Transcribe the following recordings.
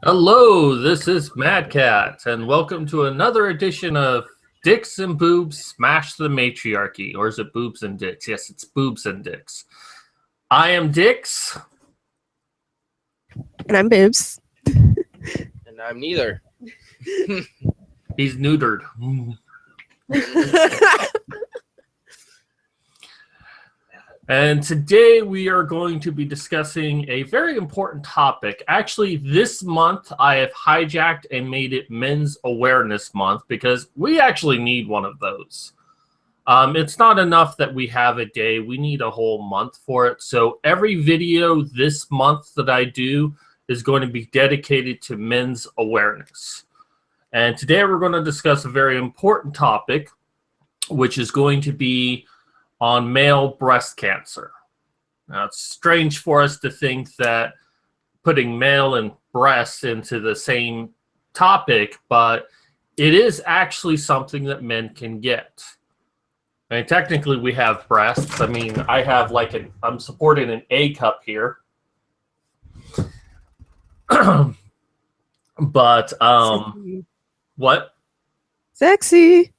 Hello, this is Mad Cat, and welcome to another edition of Dicks and Boobs Smash the Matriarchy. Or is it Boobs and Dicks? Yes, it's Boobs and Dicks. I am Dicks. And I'm Boobs. And I'm neither. He's neutered. And today we are going to be discussing a very important topic. Actually, this month I have hijacked and made it Men's Awareness Month because we actually need one of those. It's not enough that we have a day. We need a whole month for it. So every video this month that I do is going to be dedicated to men's awareness. And today we're going to discuss a very important topic, which is going to be on male breast cancer. Now, it's strange for us to think that putting male and breast into the same topic, but it is actually something that men can get. I mean, technically we have breasts. I mean, I have I'm supporting an A cup here. But, Sexy. what? Sexy.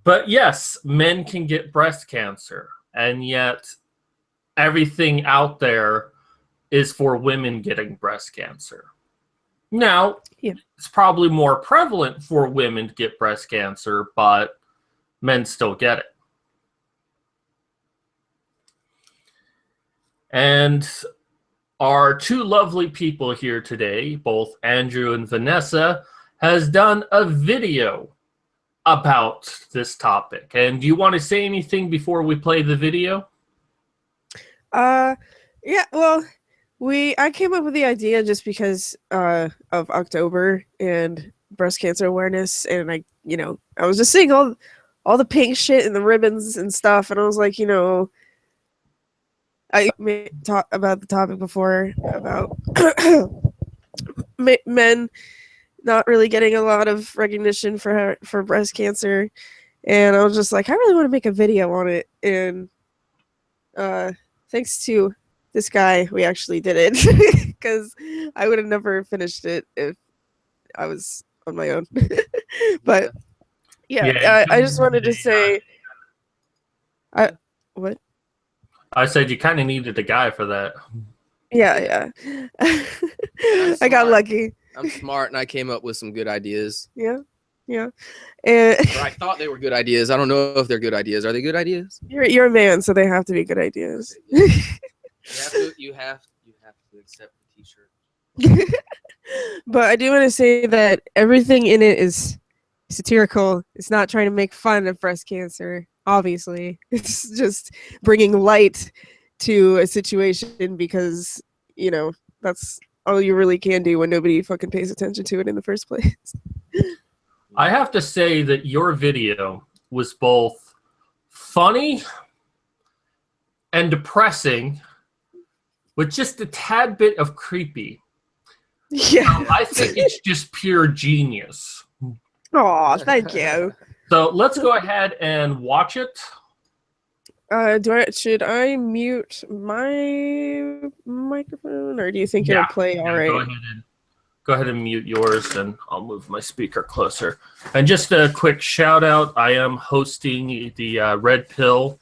But yes, men can get breast cancer, and yet everything out there is for women getting breast cancer. Now, It's probably more prevalent for women to get breast cancer, but men still get it. And our two lovely people here today, both Andrew and Vanessa, has done a video about this topic. And do you want to say anything before we play the video? Yeah, well, I came up with the idea just because of October and breast cancer awareness, and I was just seeing all the pink shit and the ribbons and stuff, and I was like, I talked about the topic before about men not really getting a lot of recognition for breast cancer, and I was just like, I really want to make a video on it, and thanks to this guy, we actually did it, because I would have never finished it if I was on my own. But yeah, I just wanted to say, what? I said you kind of needed a guy for that. Yeah. I got lucky. I'm smart and I came up with some good ideas. Yeah. Or I thought they were good ideas. I don't know if they're good ideas. Are they good ideas? You're a man, so they have to be good ideas. You have to accept the t-shirt. But I do want to say that everything in it is satirical. It's not trying to make fun of breast cancer, obviously. It's just bringing light to a situation because, that's all you really can do when nobody fucking pays attention to it in the first place. I have to say that your video was both funny and depressing with just a tad bit of creepy. Yeah. I think it's just pure genius. Oh, thank you. So let's go ahead and watch it. Should I mute my microphone, or do you think it'll play all right? Go ahead and mute yours, and I'll move my speaker closer. And just a quick shout out, I am hosting the Red Pill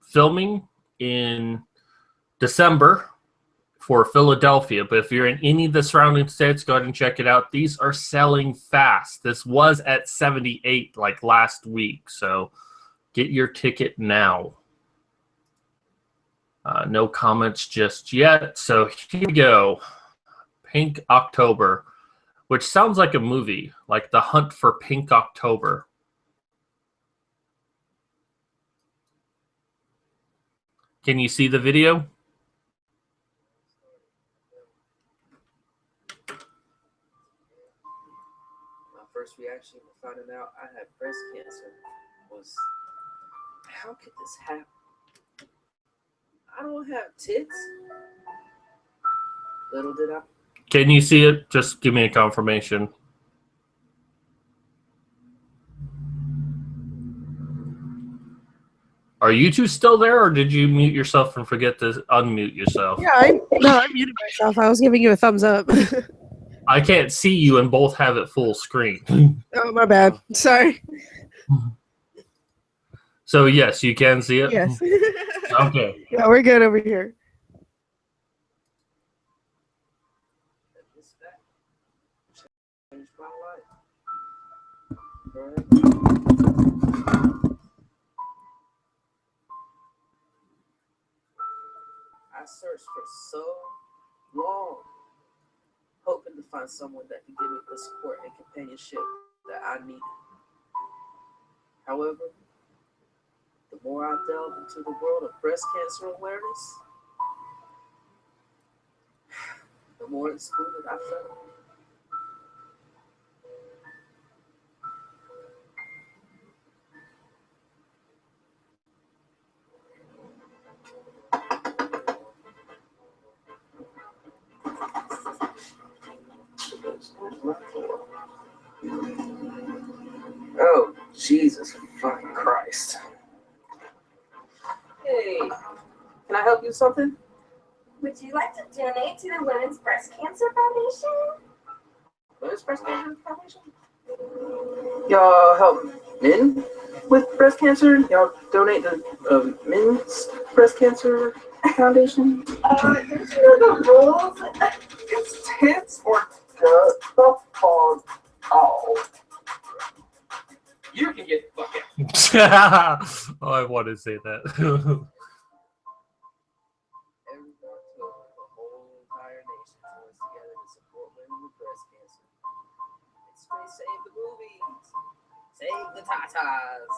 filming in December for Philadelphia. But if you're in any of the surrounding states, go ahead and check it out. These are selling fast. This was at 78 like last week, so get your ticket now. No comments just yet. So here we go. Pink October, which sounds like a movie, like The Hunt for Pink October. Can you see the video? My first reaction to finding out I had breast cancer was, how could this happen? I don't have tits. Little did I. Can you see it? Just give me a confirmation. Are you two still there, or did you mute yourself and forget to unmute yourself? Yeah, I muted myself. I was giving you a thumbs up. I can't see you and both have it full screen. Oh, my bad. Sorry. So yes, you can see it? Yes. Okay. Yeah, we're good over here. Changed my life. I searched for so long, hoping to find someone that could give me the support and companionship that I needed. However, the more I delved into the world of breast cancer awareness, the more excluded I felt. Oh, Jesus fucking Christ. Hey, can I help you with something? Would you like to donate to the Women's Breast Cancer Foundation? Women's Breast Cancer Foundation? Y'all help men with breast cancer? Y'all donate to Men's Breast Cancer Foundation? Did you know the rules? It's tits or the fuck. Oh. You can get the fuck out. Oh, I want to say that. Everyone took the whole entire nation joins together to support women with breast cancer. It's great, save the movies, save the tatas.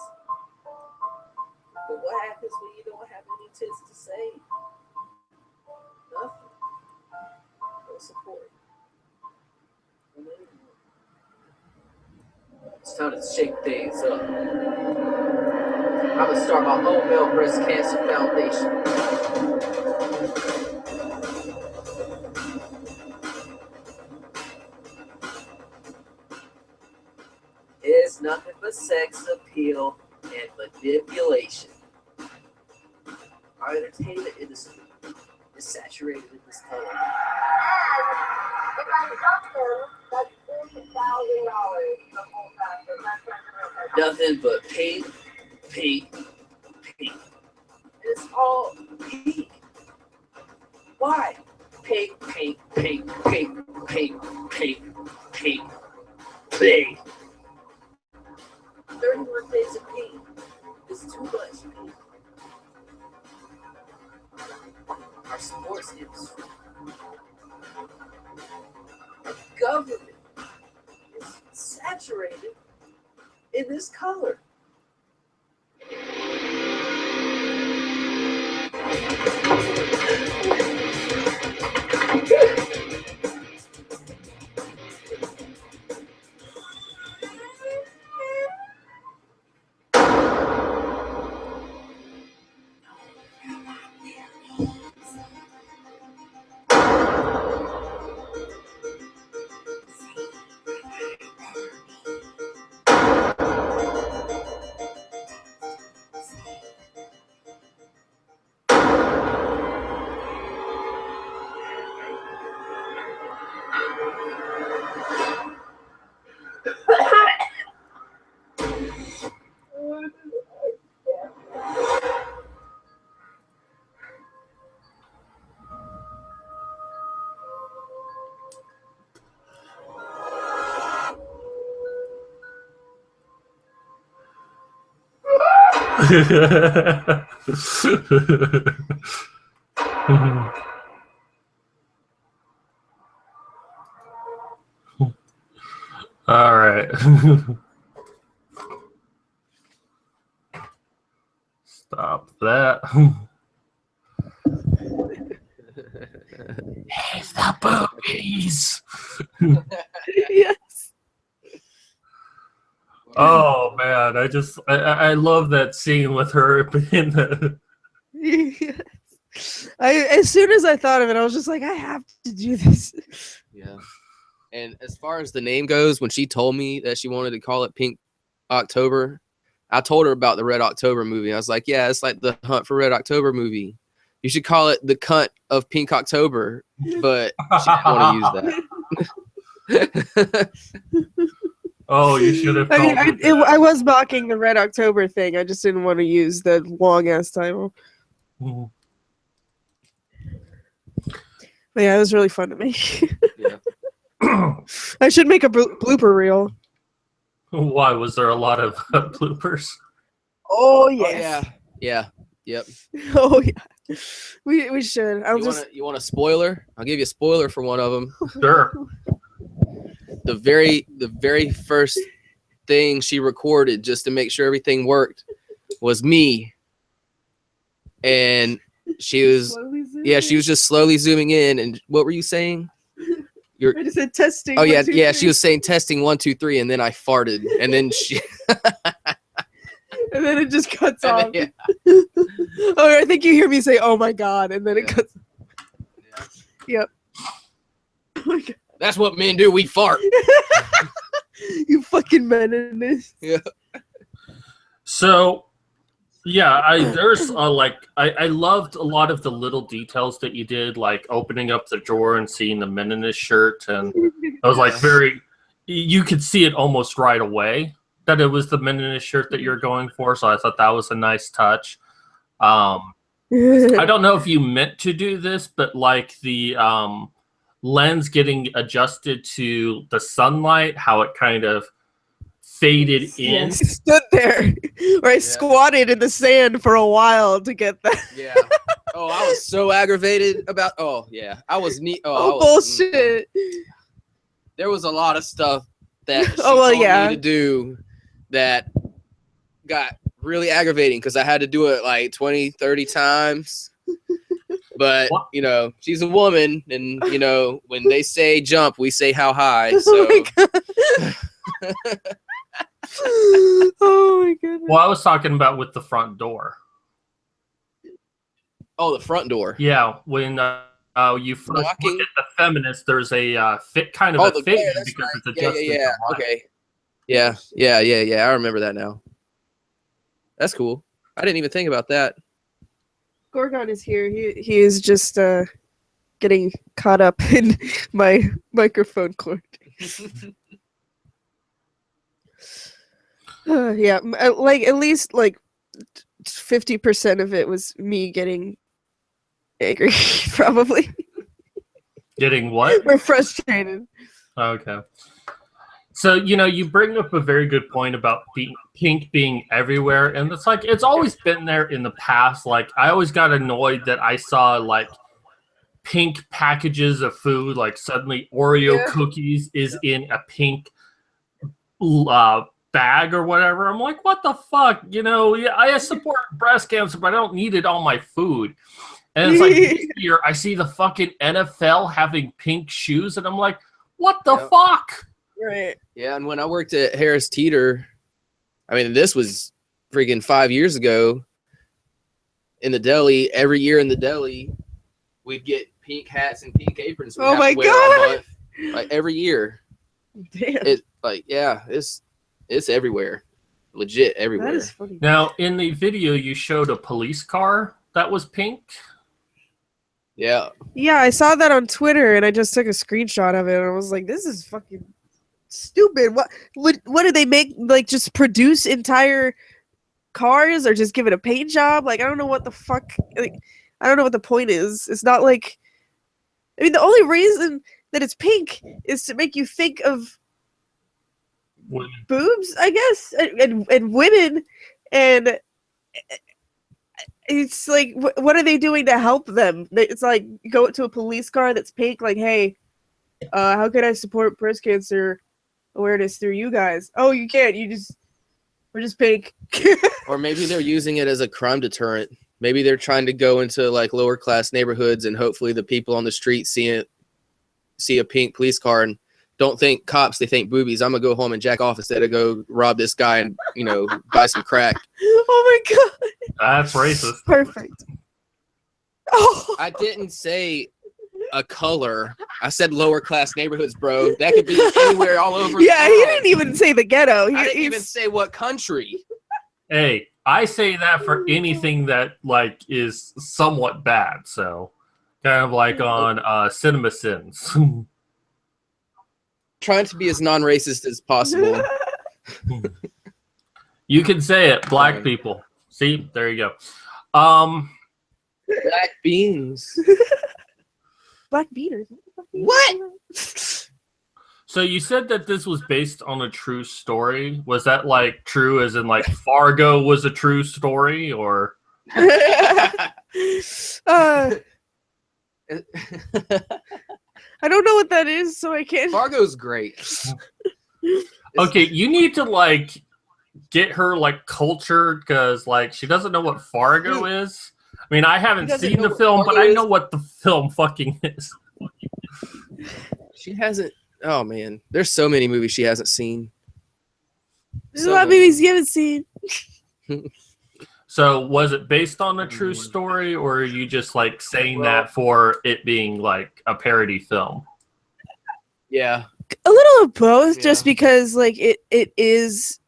But what happens when you don't have any tits to save? Nothing. No support. It's time to shake things up. I'm gonna start my own male breast cancer foundation. It's nothing but sex appeal and manipulation. Our entertainment industry is saturated in this color. If I dump them, that's $40,000 the whole time. Nothing but pink, pink, pink. It's all pink. Why? Pink, pink, pink, pink, pink, pink, pink, pink. 31 days of pink is too much pink. Our sports industry, our government is saturated in this color. All right. Stop that. Hey, the boobies. Yes. Oh man, I love that scene with her in the. Yes. As soon as I thought of it, I was just like, I have to do this. Yeah. And as far as the name goes, when she told me that she wanted to call it Pink October, I told her about the Red October movie. I was like, yeah, it's like the Hunt for Red October movie. You should call it the Cunt of Pink October, but she didn't want to use that. Oh, you should have. I mean, called it that. I was mocking the Red October thing. I just didn't want to use the long ass title. Mhm. But yeah, it was really fun to make. Yeah. I should make a blooper reel. Why was there a lot of bloopers? Oh Oh, yes. yeah. Yep. Oh yeah. We should. You want a spoiler? I'll give you a spoiler for one of them. Sure. The very first thing she recorded just to make sure everything worked was me. And she was she was just slowly zooming in. And what were you saying? I just said testing. Oh yeah, 1, 2, yeah. 3. She was saying testing 1, 2, 3, and then I farted, and then she. And then it just cuts and off. then, yeah. Oh, I think you hear me say, "Oh my god," and then it cuts. Yep. Oh my god. That's what men do. We fart. You fucking men in this. Yeah. So, yeah, I loved a lot of the little details that you did, like opening up the drawer and seeing the men in his shirt, and I was like you could see it almost right away that it was the men in his shirt that you're going for. So I thought that was a nice touch. I don't know if you meant to do this, but like the lens getting adjusted to the sunlight, how it kind of faded in. Stood there, or I squatted in the sand for a while to get that. Yeah. Oh, I was so aggravated about. Oh, yeah. I was neat. Oh, bullshit. There was a lot of stuff that she Oh, well, told yeah. me to do that got really aggravating because I had to do it like 20, 30 times. But, What? you know, she's a woman, and, you know, when they say jump, we say how high. So. Oh my god. Oh my goodness. Well, I was talking about with the front door. Oh, the front door. Yeah, when you first look at Knocking? the feminist, there's a fit kind of Oh, a the fit yeah, that's because right. it's Yeah, adjusted. yeah, yeah. to black. Okay. Yeah. I remember that now. That's cool. I didn't even think about that. Gorgon is here. He is just getting caught up in my microphone cord. Yeah, like at least like 50% of it was me getting angry, probably. Getting what? Or frustrated. Okay. So, you know, you bring up a very good point about pink being everywhere. And it's like, it's always been there in the past. Like, I always got annoyed that I saw, like, pink packages of food. Like, suddenly Oreo cookies is in a pink bag or whatever. I'm like, what the fuck? You know, yeah, I support breast cancer, but I don't need it on my food. And it's like, this year, I see the fucking NFL having pink shoes, and I'm like, what the fuck? Right. Yeah, and when I worked at Harris Teeter, I mean, this was freaking 5 years ago. In the deli, every year in the deli, we'd get pink hats and pink aprons. Oh my god! Like every year. Damn. It like it's everywhere, legit everywhere. That is funny. Now, in the video, you showed a police car that was pink. Yeah. Yeah, I saw that on Twitter, and I just took a screenshot of it, and I was like, "This is fucking stupid. What did they make? Like, just produce entire cars, or just give it a paint job? Like, I don't know what the fuck. Like, I don't know what the point is. It's not like. I mean, the only reason that it's pink is to make you think of Women. boobs, I guess, and women, and it's like, what are they doing to help them? It's like, go to a police car that's pink, like, hey, how can I support breast cancer awareness through you guys? Oh, you can't. We're just pink. Or maybe they're using it as a crime deterrent. Maybe they're trying to go into like lower class neighborhoods, and hopefully the people on the street see a pink police car and don't think cops, they think boobies. I'm gonna go home and jack off instead of go rob this guy and, you know, buy some crack. Oh my god. That's racist. Perfect. Oh. I didn't say a color. I said lower class neighborhoods, bro. That could be anywhere all over. Yeah, the he world. didn't even say the ghetto. I didn't even say what country. Hey, I say that for anything that like is somewhat bad. So, kind of like on Cinema Sins. Trying to be as non-racist as possible. You can say it, black people. See, there you go. Black beans. Black beaters. What? So you said that this was based on a true story. Was that like true as in like Fargo was a true story or I don't know what that is, so I can't. Fargo's great. okay, you need to like get her like cultured because like she doesn't know what Fargo is. I mean, I haven't doesn't seen know the what film, but Fargo I is? know what the film fucking is. She hasn't. Oh man, there's so many movies she hasn't seen. There's a lot of movies you haven't seen. So was it based on a true story, or are you just like saying that for it being like a parody film? Yeah. A little of both, Yeah. just because like it is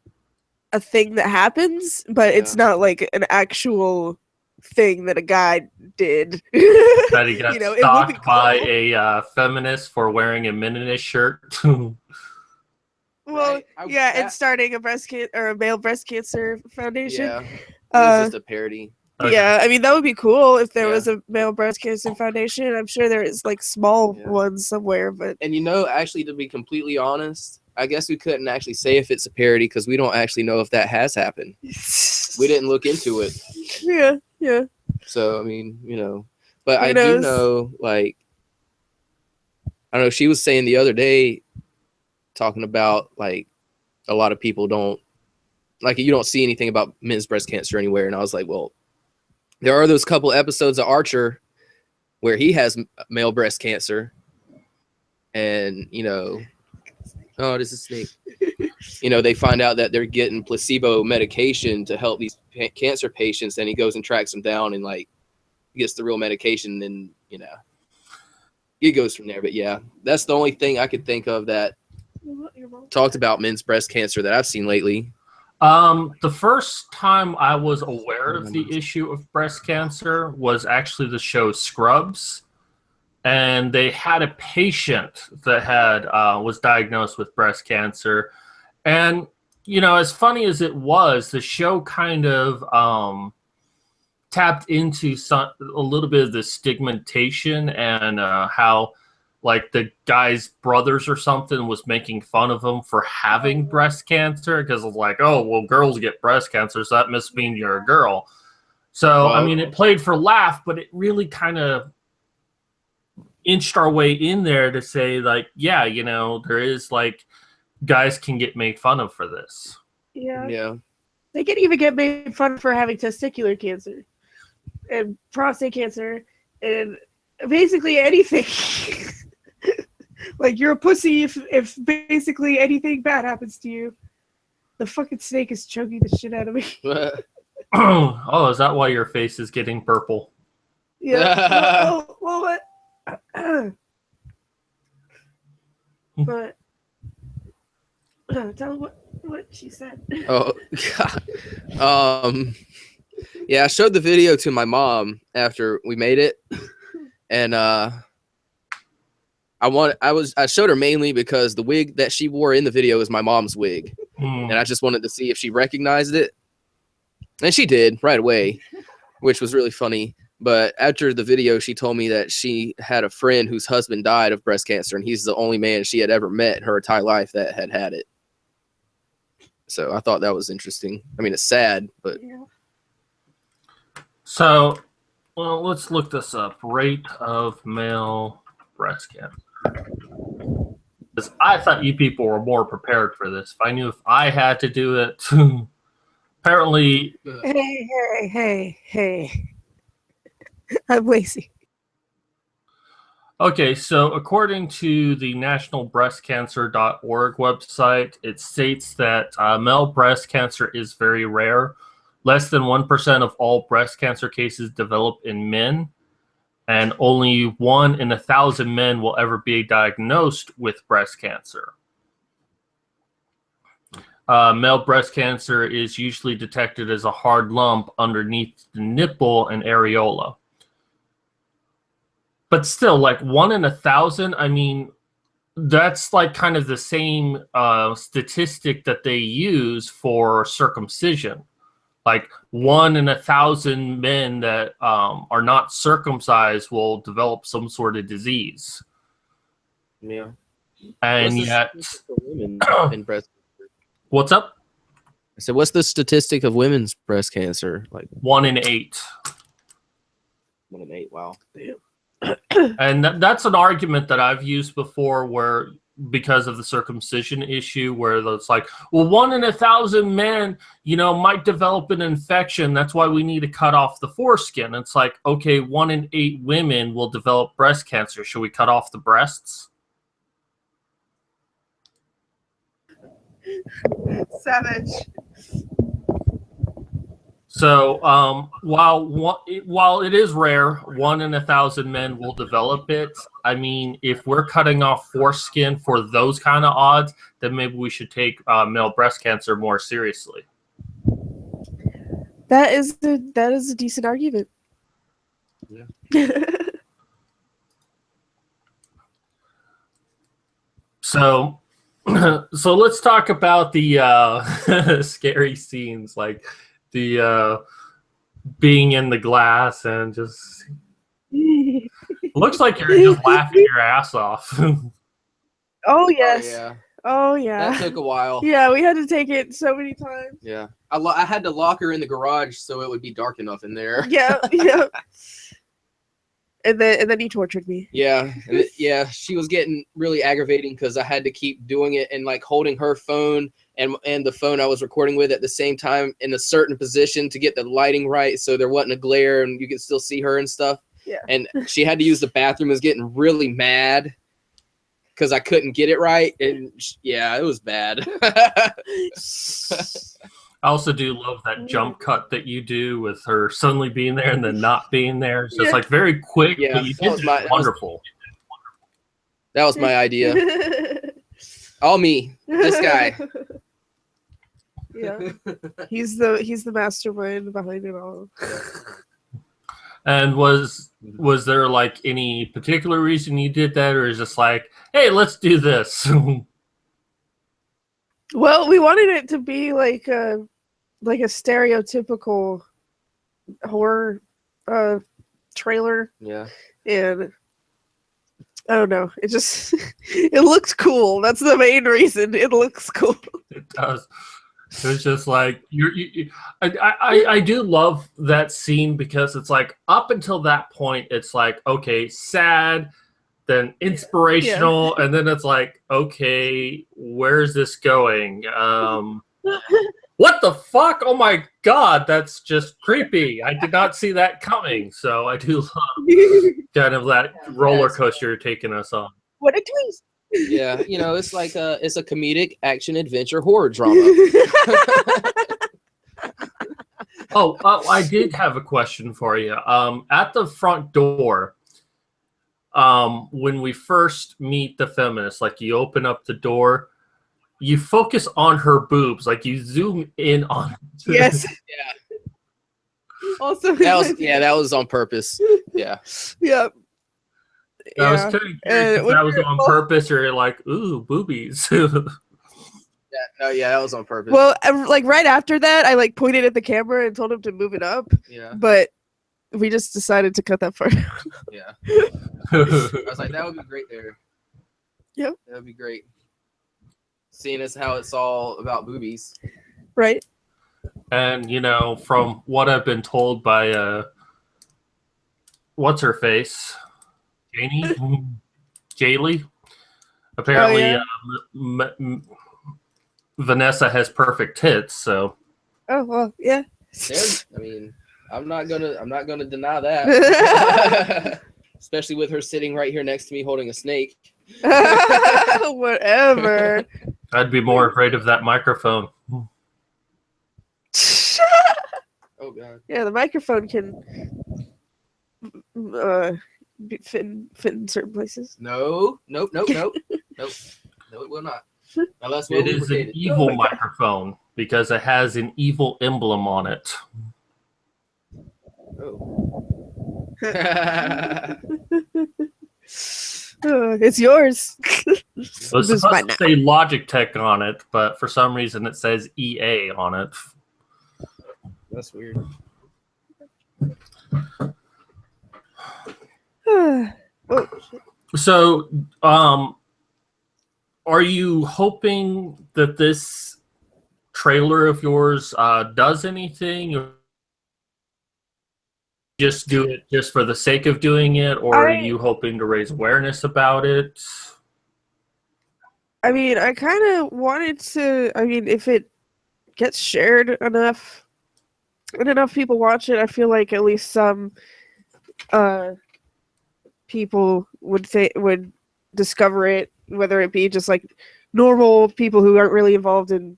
a thing that happens, but it's Yeah. not like an actual thing that a guy did. That he got You know, it would be stalked by cool. a feminist for wearing a Mennonist shirt. Well, Right. yeah, and That- starting a male breast cancer foundation. Yeah. It was Uh, just a parody. Okay. Yeah, I mean that would be cool if there Yeah. was a male breast cancer foundation. I'm sure there is like small Yeah. ones somewhere, but And you know, actually, to be completely honest, I guess we couldn't actually say if it's a parody because we don't actually know if that has happened. We didn't look into it. Yeah. So I mean, you know, but Who I do knows? know, like, I don't know. She was saying the other day, talking about like a lot of people don't like you don't see anything about men's breast cancer anywhere, and I was like, well, there are those couple episodes of Archer where he has male breast cancer, and you know, oh, this is a snake. You know, they find out that they're getting placebo medication to help these cancer patients, and he goes and tracks them down and like gets the real medication, and you know, it goes from there. But yeah, that's the only thing I could think of that talked about men's breast cancer that I've seen lately. The first time I was aware of the issue of breast cancer was actually the show Scrubs, and they had a patient that had was diagnosed with breast cancer, and you know, as funny as it was, the show kind of tapped into a little bit of the stigmatization and how like the guy's brothers or something was making fun of him for having breast cancer because of like, oh, well, girls get breast cancer, so that must mean you're a girl. So, I mean, it played for laugh, but it really kind of inched our way in there to say like, yeah, you know, there is like guys can get made fun of for this. Yeah. They can even get made fun for having testicular cancer and prostate cancer and basically anything. Like you're a pussy if basically anything bad happens to you. The fucking snake is choking the shit out of me. Oh, is that why your face is getting purple? Yeah. Well, what? But tell me what she said. Oh, God. Yeah, I showed the video to my mom after we made it, and I showed her mainly because the wig that she wore in the video is my mom's wig, and I just wanted to see if she recognized it, and she did right away, which was really funny. But after the video, she told me that she had a friend whose husband died of breast cancer, and he's the only man she had ever met in her entire life that had it. So I thought that was interesting. I mean, it's sad, but So, well, let's look this up. Rate of male breast cancer. Because I thought you people were more prepared for this. If I knew if I had to do it, apparently. Hey. I'm lazy. Okay, so according to the nationalbreastcancer.org website, it states that male breast cancer is very rare. Less than 1% of all breast cancer cases develop in men, and only 1 in 1,000 men will ever be diagnosed with breast cancer. male breast cancer is usually detected as a hard lump underneath the nipple and areola. But still, like 1 in 1,000, I mean, that's like kind of the same statistic that they use for circumcision. Like 1 in 1,000 men that are not circumcised will develop some sort of disease. Yeah. And What's the yet, statistic for women in breast cancer? what's up? I said, what's the statistic of women's breast cancer? Like 1 in 8. 1 in 8. Wow. And that's an argument that I've used before, where because of the circumcision issue, where it's like, well, 1 in 1,000 men, might develop an infection. That's why we need to cut off the foreskin. It's like, okay, 1 in 8 women will develop breast cancer. Should we cut off the breasts? Savage. So while it is rare, 1 in 1,000 men will develop it. I mean, if we're cutting off foreskin for those kind of odds, then maybe we should take male breast cancer more seriously. That is a decent argument. Yeah. So let's talk about the scary scenes, like the being in the glass and just looks like you're just laughing your ass off. Oh yes. Oh, yeah. Oh yeah. That took a while. Yeah, we had to take it so many times. Yeah. I had to lock her in the garage so it would be dark enough in there. Yeah, yeah. And then he tortured me. Yeah. Yeah. She was getting really aggravating because I had to keep doing it and like holding her phone and the phone I was recording with at the same time in a certain position to get the lighting right so there wasn't a glare and you could still see her and stuff. Yeah. And she had to use the bathroom. I was getting really mad because I couldn't get it right. And yeah, it was bad. I also do love that jump cut that you do with her suddenly being there and then not being there. It's just like very quick, Yeah, but you did it wonderful. That was my idea. All me. This guy. Yeah. He's the mastermind behind it all. And was there like any particular reason you did that, or is just like, hey, let's do this? Well, we wanted it to be like a stereotypical horror trailer, Yeah. and I don't know. It just it looks cool. That's the main reason. It looks cool. It does. It's just like I do love that scene because it's like up until that point, it's like, okay, sad, then inspirational, and then it's like, okay, where's this going? What the fuck? Oh my god, that's just creepy. I did not see that coming. So I do love kind of that roller coaster you're taking us on. What a twist! Yeah, it's like it's a comedic action adventure horror drama. Oh, I did have a question for you. At the front door, when we first meet the feminist, like you open up the door, you focus on her boobs, like you zoom in on. Yes. Yeah. Also, that was on purpose. Yeah. Yeah. I was kind of curious if that was on purpose, or like, ooh, boobies. Yeah, that was on purpose. Well, like right after that, I like pointed at the camera and told him to move it up. Yeah. But we just decided to cut that part out. Yeah. I was like, that would be great there. Yep. That would be great. Seeing as how it's all about boobies. Right. And from what I've been told by what's her face, Jaylee. Apparently, Vanessa has perfect tits. So. Oh well, yeah. I'm not gonna deny that. Especially with her sitting right here next to me holding a snake. Whatever. I'd be more afraid of that microphone. Oh god. Yeah, the microphone can fit in certain places. No. Nope. No, it will not. Now that's well It is an lubricated. evil microphone because it has an evil emblem on it. Oh. It's yours. It was This supposed might to not. say Logitech on it, but for some reason it says EA on it. That's weird. Oh, shit. So, are you hoping that this trailer of yours does anything, or just do it just for the sake of doing it, or are you hoping to raise awareness about it? I mean, I kind of wanted to. I mean, if it gets shared enough and enough people watch it, I feel like at least some people would discover it, whether it be just like normal people who aren't really involved in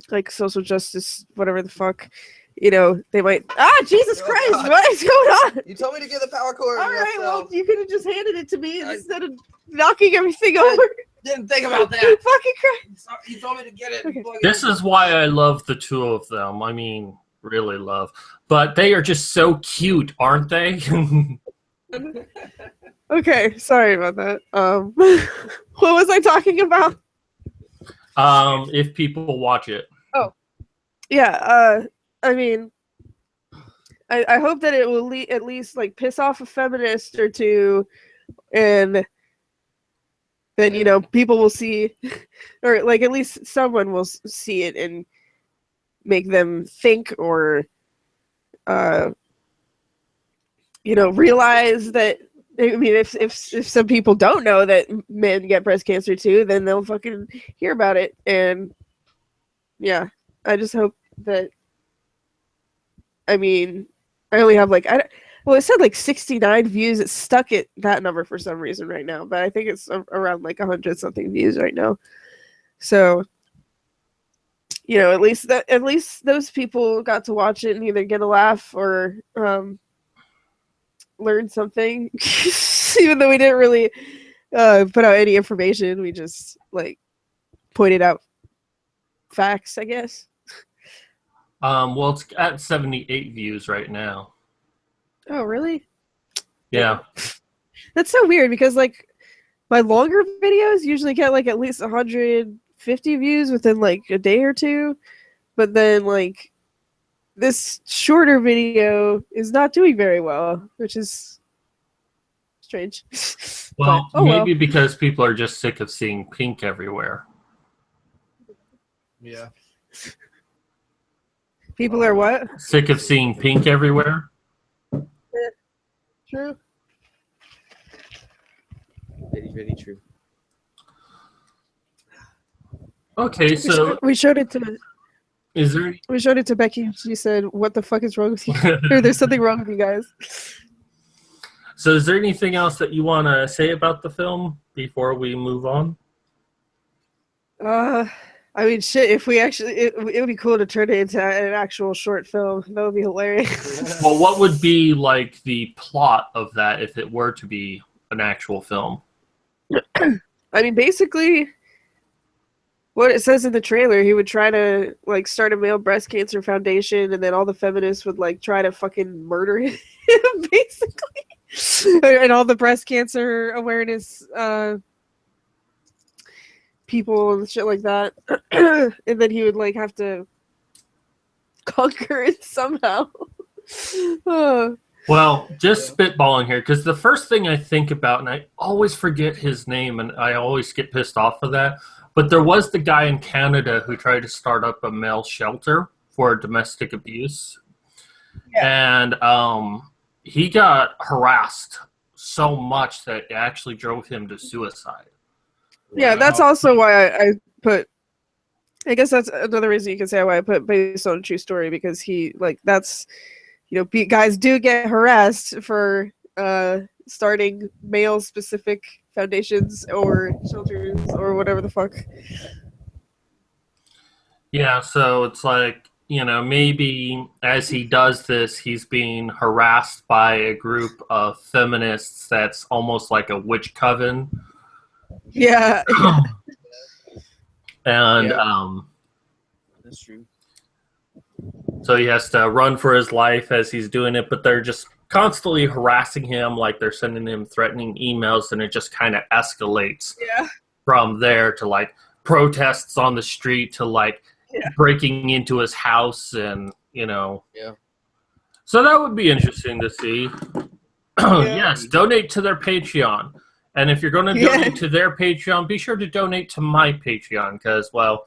like social justice, whatever the fuck. You know, they might. Jesus Oh, Christ! God. What is going on? You told me to get the power cord. All right, well, you could have just handed it to me I- instead of knocking everything over. didn't think about that. Fucking Christ! You told me to get it. Okay. Plug it This in. is why I love the two of them. I mean, really love. But they are just so cute, aren't they? Okay, sorry about that. What was I talking about? If people watch it. Yeah, I mean, I hope that it will at least like piss off a feminist or two, and then you know people will see, or like at least someone will see it and make them think or, you know, realize that. I mean, if some people don't know that men get breast cancer too, then they'll fucking hear about it, and yeah, I just hope that. I mean, I only have like well, it said like 69 views. It's stuck at that number for some reason right now, but I think it's around like 100 something views right now. So, you know, at least those people got to watch it and either get a laugh or learn something. Even though we didn't really put out any information, we just like pointed out facts, I guess. Well, it's at 78 views right now. Oh, really? Yeah. That's so weird because like my longer videos usually get like at least 150 views within like a day or two, but then like this shorter video is not doing very well, which is strange. Well, But, maybe because people are just sick of seeing pink everywhere. Yeah. People are what? Sick of seeing pink everywhere? True. Very, very true. Okay, so We showed it to is there Becky and she said, "What the fuck is wrong with you?" Or there's something wrong with you guys. So is there anything else that you want to say about the film before we move on? I mean, shit. If we actually, it would be cool to turn it into an actual short film. That would be hilarious. Well, what would be like the plot of that if it were to be an actual film? I mean, basically, what it says in the trailer, he would try to like start a male breast cancer foundation, and then all the feminists would like try to fucking murder him, basically, and all the breast cancer awareness people and shit like that, and then he would like have to conquer it somehow. Well, just spitballing here, because the first thing I think about, and I always forget his name, and I always get pissed off of that, but there was the guy in Canada who tried to start up a male shelter for domestic abuse. Yeah. And he got harassed so much that it actually drove him to suicide. Yeah, that's also why I put. I guess that's another reason you can say why I put based on a true story, because he like that's, you know, guys do get harassed for starting male specific foundations or shelters or whatever the fuck. Yeah, so it's like, you know, maybe as he does this, he's being harassed by a group of feminists that's almost like a witch coven. Yeah. And Yeah. That's true. so he has to run for his life as he's doing it, but they're just constantly harassing him, like they're sending him threatening emails, and it just kind of escalates Yeah. from there to like protests on the street to like breaking into his house, and Yeah. So that would be interesting to see. Yes, donate to their Patreon. And if you're going to donate to their Patreon, be sure to donate to my Patreon because, well,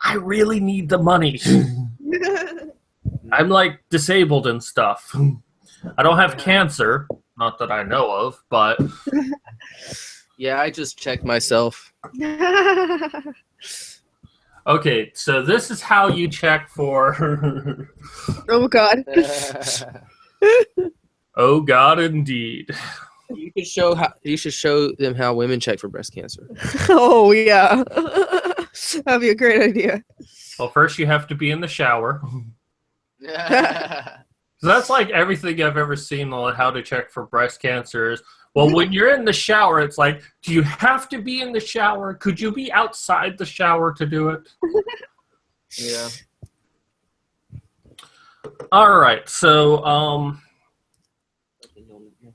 I really need the money. I'm like disabled and stuff. I don't have cancer, not that I know of, but Yeah, I just checked myself. okay, so this is how you check for Oh God. oh God, indeed. You should show them how women check for breast cancer. Oh yeah. That'd be a great idea. Well, first you have to be in the shower. So that's like everything I've ever seen on how to check for breast cancer is, well, when you're in the shower, it's like, do you have to be in the shower? Could you be outside the shower to do it? Yeah. All right. So,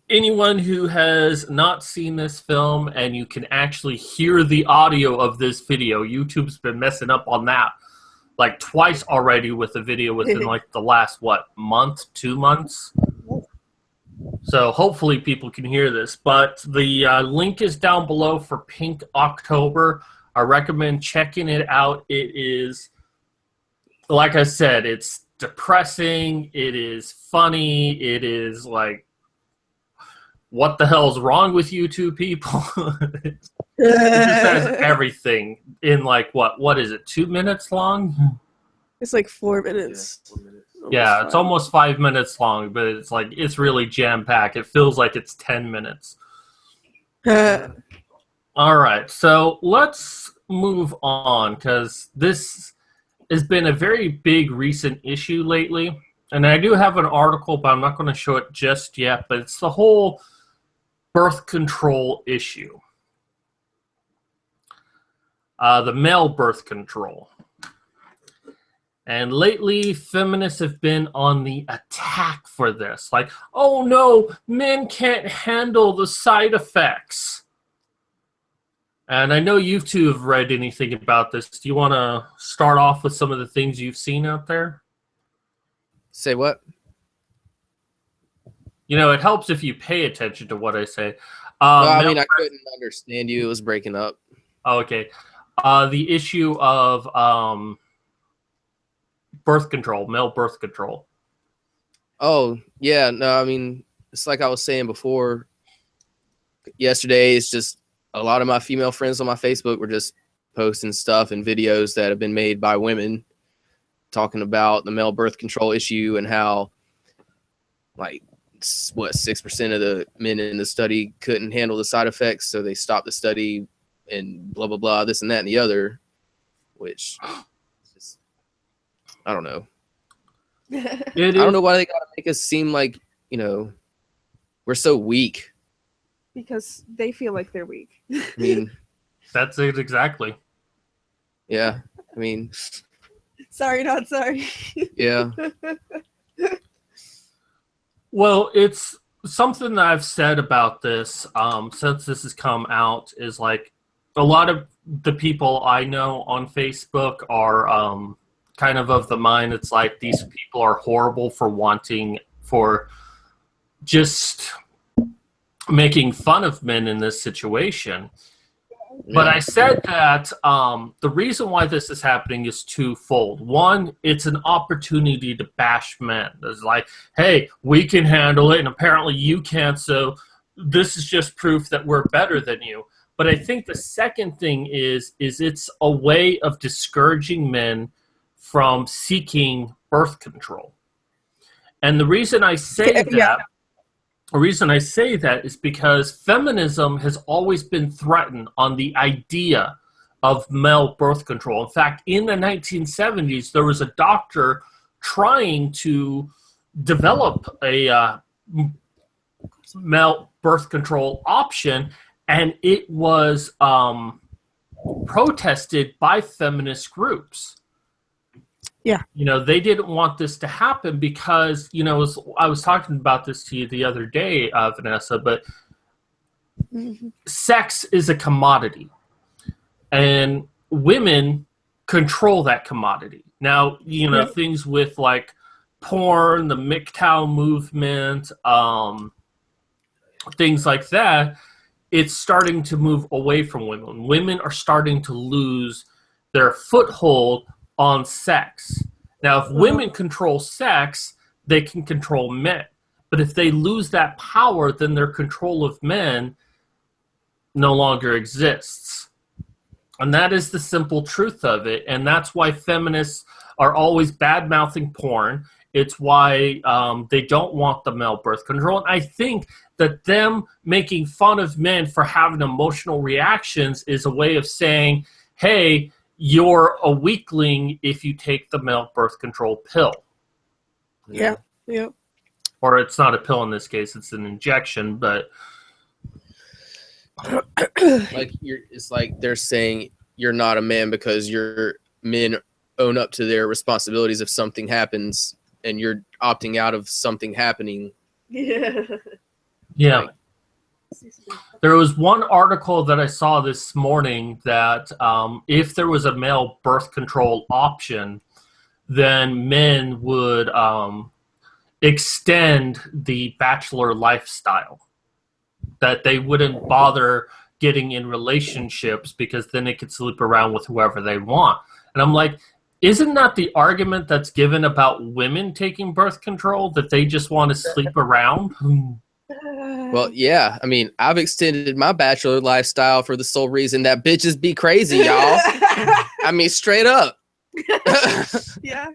anyone who has not seen this film and you can actually hear the audio of this video, YouTube's been messing up on that like twice already with the video within like the last, month, 2 months? So hopefully people can hear this. But the link is down below for Pink October. I recommend checking it out. It is, like I said, it's depressing. It is funny. It is like, what the hell is wrong with you two people? It just says everything in like, what is it, 2 minutes long? It's like 4 minutes. Yeah, it's almost 5 minutes long, but it's like, it's really jam-packed. It feels like it's 10 minutes. All right, so let's move on, because this has been a very big recent issue lately. And I do have an article, but I'm not going to show it just yet, but it's the whole birth control issue. The male birth control. And lately, feminists have been on the attack for this. Like, oh no, men can't handle the side effects. And I know you two have read anything about this. Do you want to start off with some of the things you've seen out there? Say what? It helps if you pay attention to what I say. I mean, I couldn't understand you. It was breaking up. Oh, okay. The issue of birth control, male birth control. Oh, yeah. No, I mean, it's like I was saying before. Yesterday, it's just a lot of my female friends on my Facebook were just posting stuff and videos that have been made by women talking about the male birth control issue and how, like, 6% of the men in the study couldn't handle the side effects, so they stopped the study and blah, blah, blah, this and that and the other, which just, I don't know. I don't know why they got to make us seem like, we're so weak. Because they feel like they're weak. I mean, that's it exactly. Yeah. I mean, sorry, not sorry. Yeah. Well, it's something that I've said about this since this has come out is like a lot of the people I know on Facebook are kind of the mind. It's like these people are horrible for just making fun of men in this situation. But I said that the reason why this is happening is twofold. One, it's an opportunity to bash men. It's like, hey, we can handle it, and apparently you can't, so this is just proof that we're better than you. But I think the second thing is it's a way of discouraging men from seeking birth control. And the reason I say that The reason I say that is because feminism has always been threatened on the idea of male birth control. In fact, in the 1970s, there was a doctor trying to develop a male birth control option, and it was protested by feminist groups. Yeah. They didn't want this to happen because, I was talking about this to you the other day, Vanessa, but sex is a commodity. And women control that commodity. Now, things with like porn, the MGTOW movement, things like that, it's starting to move away from women. Women are starting to lose their foothold on sex. Now, if women control sex, they can control men. But if they lose that power, then their control of men no longer exists. And that is the simple truth of it. And that's why feminists are always bad-mouthing porn. It's why they don't want the male birth control. And I think that them making fun of men for having emotional reactions is a way of saying, hey, you're a weakling if you take the male birth control pill. Yeah. Or it's not a pill in this case, it's an injection, but it's like they're saying you're not a man because your men own up to their responsibilities if something happens and you're opting out of something happening. Yeah. There was one article that I saw this morning that if there was a male birth control option, then men would extend the bachelor lifestyle. That they wouldn't bother getting in relationships because then they could sleep around with whoever they want. And I'm like, isn't that the argument that's given about women taking birth control, that they just want to sleep around? Well, yeah. I mean, I've extended my bachelor lifestyle for the sole reason that bitches be crazy, y'all. I mean, straight up. Yeah.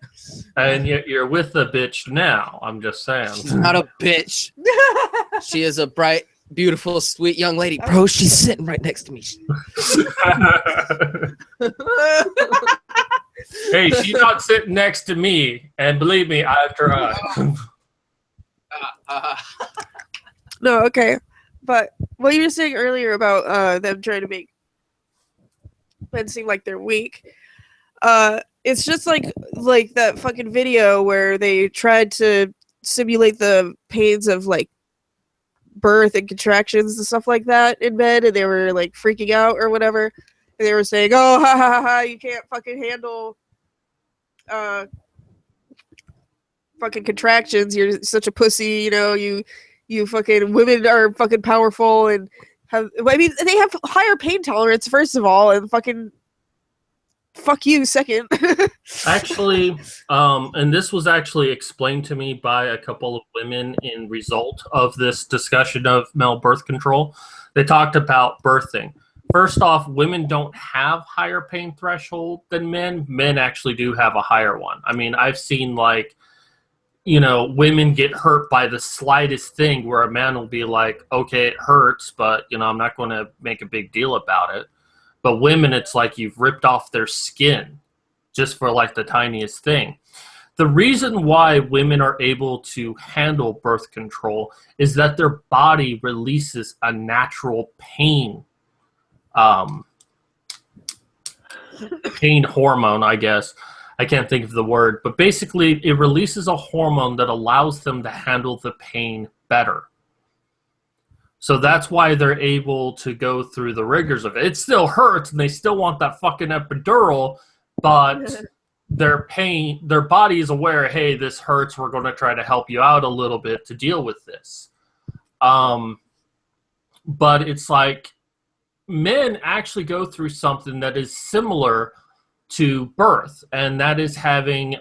And yet you're with the bitch now. I'm just saying. She's not a bitch. She is a bright, beautiful, sweet young lady. Bro, she's sitting right next to me. Hey, she's not sitting next to me. And believe me, I've tried. No, okay. But what you were saying earlier about them trying to make men seem like they're weak, it's just like that fucking video where they tried to simulate the pains of like birth and contractions and stuff like that in bed, and they were like freaking out or whatever, and they were saying, oh, ha ha ha, ha, you can't fucking handle fucking contractions, you're such a pussy, you fucking women are fucking powerful and they have higher pain tolerance, first of all, and fucking fuck you, second. Actually, and this was actually explained to me by a couple of women in result of this discussion of male birth control. They talked about birthing. First off, women don't have higher pain threshold than men. Men actually do have a higher one. I mean, I've seen women get hurt by the slightest thing where a man will be like, okay, it hurts, but, I'm not going to make a big deal about it. But women, it's like you've ripped off their skin just for like the tiniest thing. The reason why women are able to handle birth control is that their body releases a natural pain hormone, I guess. I can't think of the word, but basically it releases a hormone that allows them to handle the pain better. So that's why they're able to go through the rigors of it. It still hurts and they still want that fucking epidural, but their body is aware, hey, this hurts, we're going to try to help you out a little bit to deal with this. But it's like men actually go through something that is similar to birth, and that is having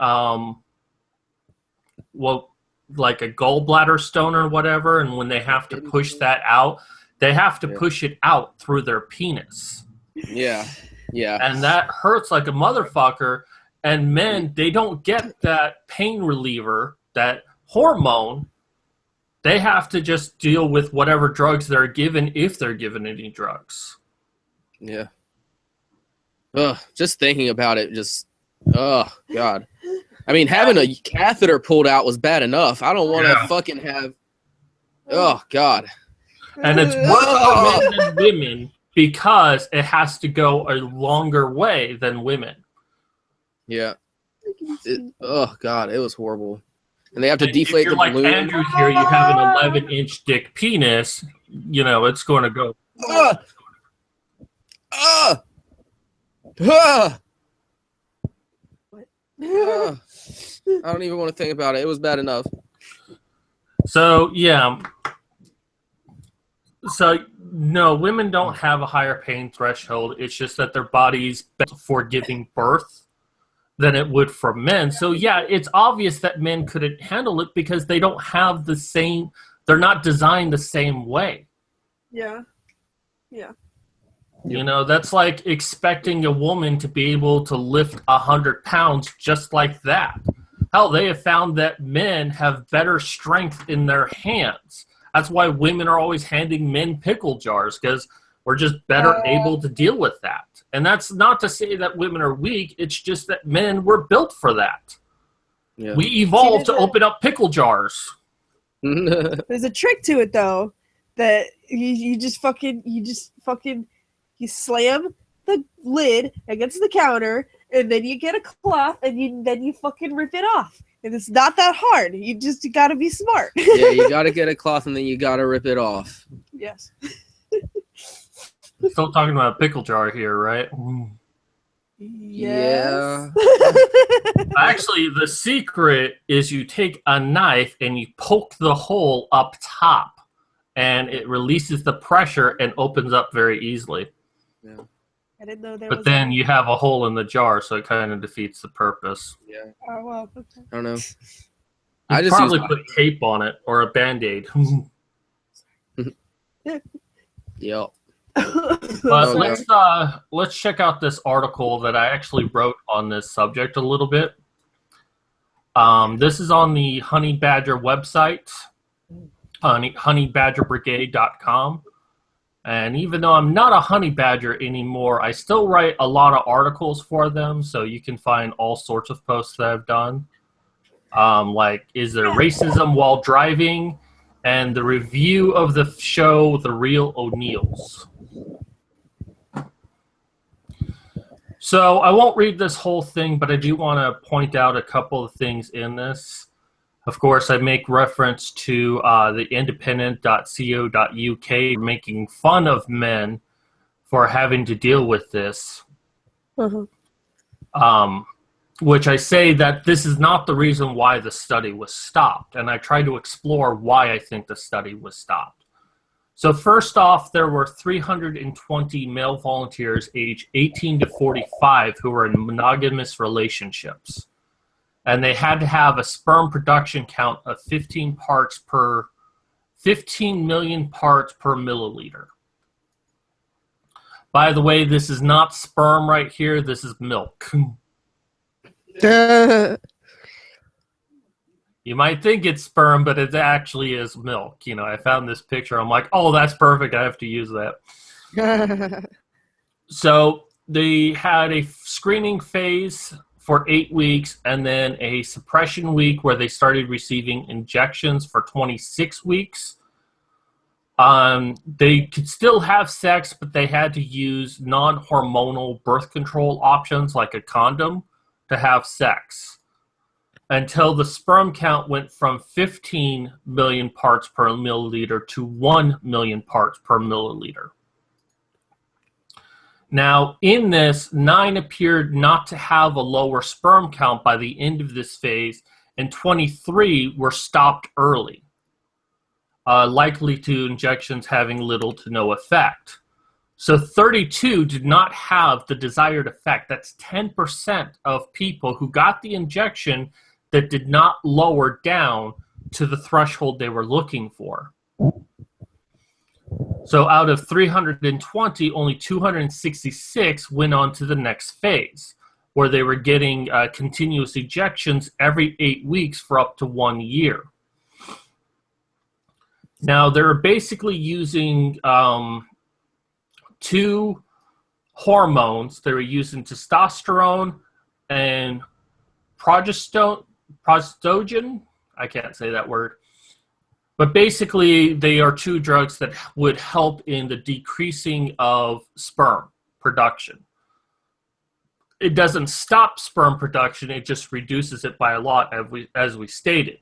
like a gallbladder stone or whatever, and when they have to push that out, they have to push it out through their penis. Yeah. And that hurts like a motherfucker, and men, they don't get that pain reliever, that hormone. They have to just deal with whatever drugs they're given, if they're given any drugs. Yeah. Ugh, just thinking about it, oh, God. I mean, having a catheter pulled out was bad enough. I don't want to fucking have... Oh, God. And it's worse for men than women because it has to go a longer way than women. Yeah. Oh God, it was horrible. And they have to And deflate if the you're like balloon. Andrew here, you have an 11-inch dick penis, it's going to go. Ah! Ah! Ah! Ah! I don't even want to think about it. It was bad enough. So, yeah. So, no, women don't have a higher pain threshold. It's just that their body's better for giving birth than it would for men. So, yeah, it's obvious that men couldn't handle it because they don't have the same, they're not designed the same way. Yeah. Yeah. That's like expecting a woman to be able to lift 100 pounds just like that. Hell, they have found that men have better strength in their hands. That's why women are always handing men pickle jars, because we're just better able to deal with that. And that's not to say that women are weak. It's just that men were built for that. Yeah. We evolved to open up pickle jars. There's a trick to it though, that you slam the lid against the counter, and then you get a cloth, and then you fucking rip it off. And it's not that hard. You gotta be smart. Yeah, you gotta get a cloth and then you gotta rip it off. Yes. Still talking about a pickle jar here, right? Yes. Actually, the secret is you take a knife and you poke the hole up top, and it releases the pressure and opens up very easily. Yeah. I didn't know there But was then you have a hole in the jar, so it kind of defeats the purpose. Yeah. Oh, well, okay. I don't know. I just probably put tape on it or a Band-Aid. Yep. But let's check out this article that I actually wrote on this subject a little bit. This is on the Honey Badger website, honeybadgerbrigade.com. And even though I'm not a honey badger anymore, I still write a lot of articles for them, so you can find all sorts of posts that I've done. Like, is there racism while driving? And the review of the show, The Real O'Neills. So I won't read this whole thing, but I do want to point out a couple of things in this. Of course, I make reference to the independent.co.uk making fun of men for having to deal with this. Which I say that this is not the reason why the study was stopped. And I try to explore why I think the study was stopped. So first off, there were 320 male volunteers aged 18 to 45 who were in monogamous relationships. And they had to have a sperm production count of 15 million parts per milliliter. By the way, this is not sperm right here. This is milk. You might think it's sperm, but it actually is milk. I found this picture. I'm like, oh, that's perfect. I have to use that. So they had a screening phase for 8 weeks, and then a suppression week where they started receiving injections for 26 weeks. They could still have sex, but they had to use non-hormonal birth control options like a condom to have sex until the sperm count went from 15 million parts per milliliter to 1 million parts per milliliter. Now, in this, 9 appeared not to have a lower sperm count by the end of this phase, and 23 were stopped early, likely to injections having little to no effect. So 32 did not have the desired effect. That's 10% of people who got the injection that did not lower down to the threshold they were looking for. So out of 320, only 266 went on to the next phase, where they were getting continuous ejections every 8 weeks for up to 1 year. Now, they're basically using 2 hormones. They were using testosterone and progestogen. I can't say that word. But basically, they are two drugs that would help in the decreasing of sperm production. It doesn't stop sperm production, it just reduces it by a lot, as we stated.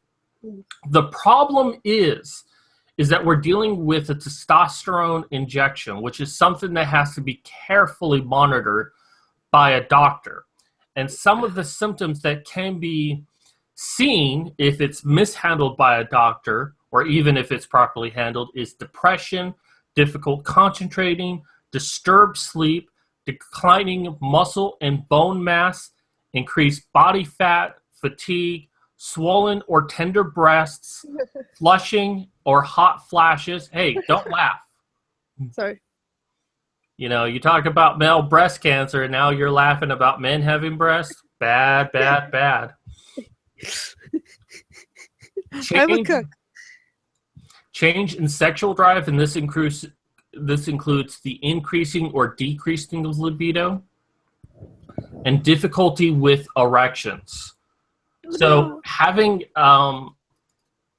The problem is that we're dealing with a testosterone injection, which is something that has to be carefully monitored by a doctor. And some of the symptoms that can be seen if it's mishandled by a doctor, or even if it's properly handled, is depression, difficult concentrating, disturbed sleep, declining muscle and bone mass, increased body fat, fatigue, swollen or tender breasts, flushing or hot flashes. Hey, don't laugh. Sorry. You know, you talk about male breast cancer, and now you're laughing about men having breasts. Bad, bad, bad. I'm a cook. Change in sexual drive, and this includes the increasing or decreasing of libido, and difficulty with erections. So having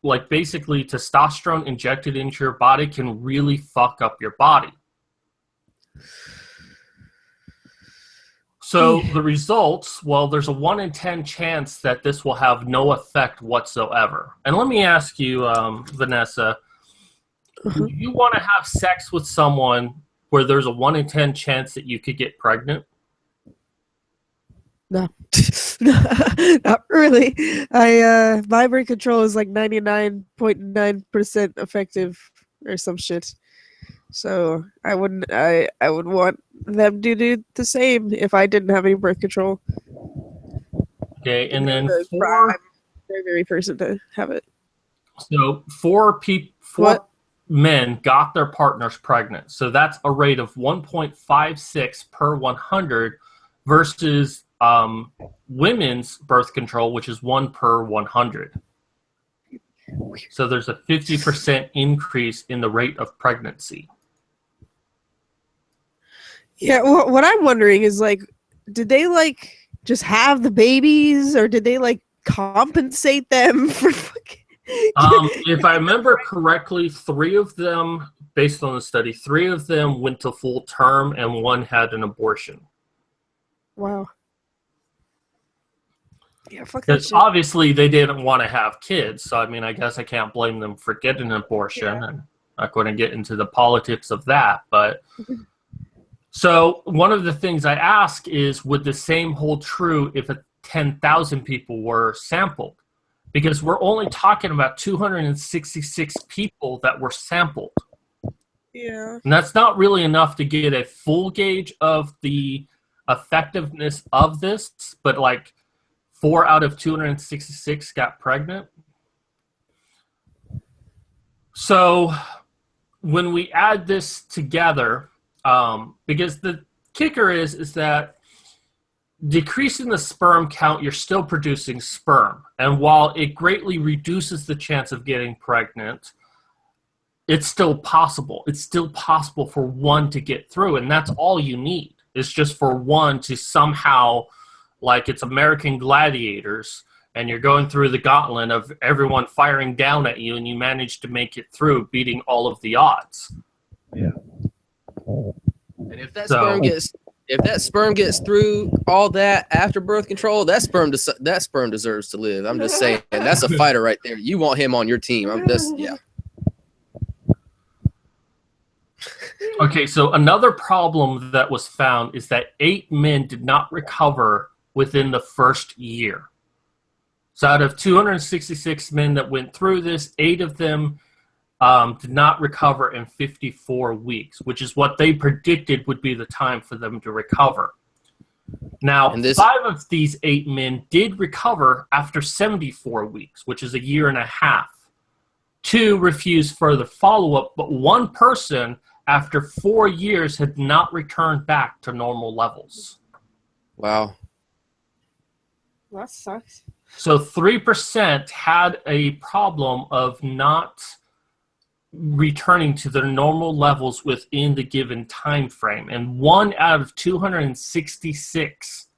like basically testosterone injected into your body can really fuck up your body. So the results, well, there's a 1 in 10 chance that this will have no effect whatsoever. And let me ask you, Vanessa, do you want to have sex with someone where there's a 1 in 10 chance that you could get pregnant? No, not really. My birth control is like 99.9% effective or some shit. So I would want them to do the same if I didn't have any birth control. Okay, and then I'm the very person to have it. So four men got their partners pregnant. So that's a rate of 1.56 per 100 versus women's birth control, which is 1 per 100. So there's a 50% increase in the rate of pregnancy. Yeah, well, what I'm wondering is, like, did they, like, just have the babies, or did they, like, compensate them for fucking... If I remember correctly, 3 of them, based on the study, 3 of them went to full term, and 1 had an abortion. Wow. Yeah, fuck that Because shit. obviously they didn't want to have kids, so I mean, I guess I can't blame them for getting an abortion, and I'm not going to get into the politics of that, but... So one of the things I ask is, would the same hold true if 10,000 people were sampled? Because we're only talking about 266 people that were sampled. Yeah. And that's not really enough to get a full gauge of the effectiveness of this, but like 4 out of 266 got pregnant. So when we add this together, because the kicker is that decreasing the sperm count, you're still producing sperm. And while it greatly reduces the chance of getting pregnant, it's still possible. It's still possible for one to get through, and that's all you need. It's just for one to somehow, like it's American Gladiators, and you're going through the gauntlet of everyone firing down at you, and you manage to make it through, beating all of the odds. Yeah. And if that sperm gets through all that after birth control, that sperm deserves to live. I'm just saying, that's a fighter right there. You want him on your team. Okay, so another problem that was found is that 8 men did not recover within the first year. So out of 266 men that went through this, 8 of them did not recover in 54 weeks, which is what they predicted would be the time for them to recover. Now, 5 of these 8 men did recover after 74 weeks, which is a year and a half. 2 refused further follow-up, but 1 person, after 4 years, had not returned back to normal levels. Wow. That sucks. So 3% had a problem of not returning to their normal levels within the given time frame, and 1 out of 266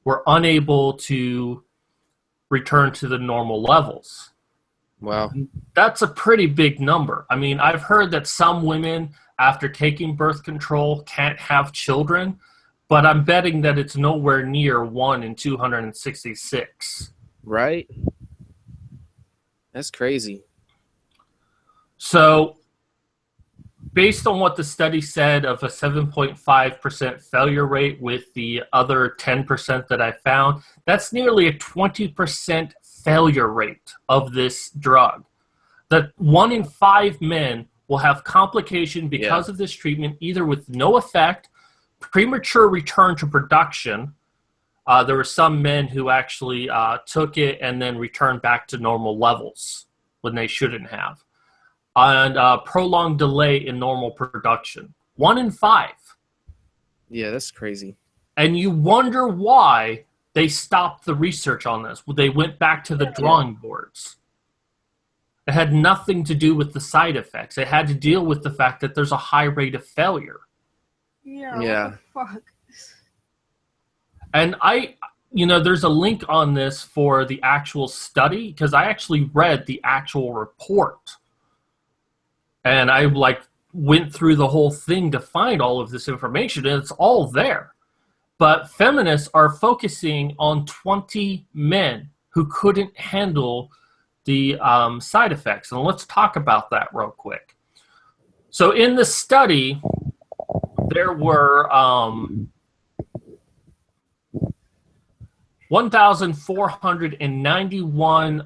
were unable to return to the normal levels. Wow. That's a pretty big number. I mean, I've heard that some women, after taking birth control, can't have children, but I'm betting that it's nowhere near 1 in 266. Right? That's crazy. So, based on what the study said of a 7.5% failure rate with the other 10% that I found, that's nearly a 20% failure rate of this drug. That 1 in 5 men will have complication because of this treatment, either with no effect, premature return to production. There were some men who actually took it and then returned back to normal levels when they shouldn't have. And prolonged delay in normal production. 1 in 5. Yeah, that's crazy. And you wonder why they stopped the research on this. They went back to the drawing boards. It had nothing to do with the side effects. It had to deal with the fact that there's a high rate of failure. Yeah. What the fuck? And there's a link on this for the actual study, because I actually read the actual report. And I went through the whole thing to find all of this information, and it's all there. But feminists are focusing on 20 men who couldn't handle the side effects. And let's talk about that real quick. So in the study, there were 1,491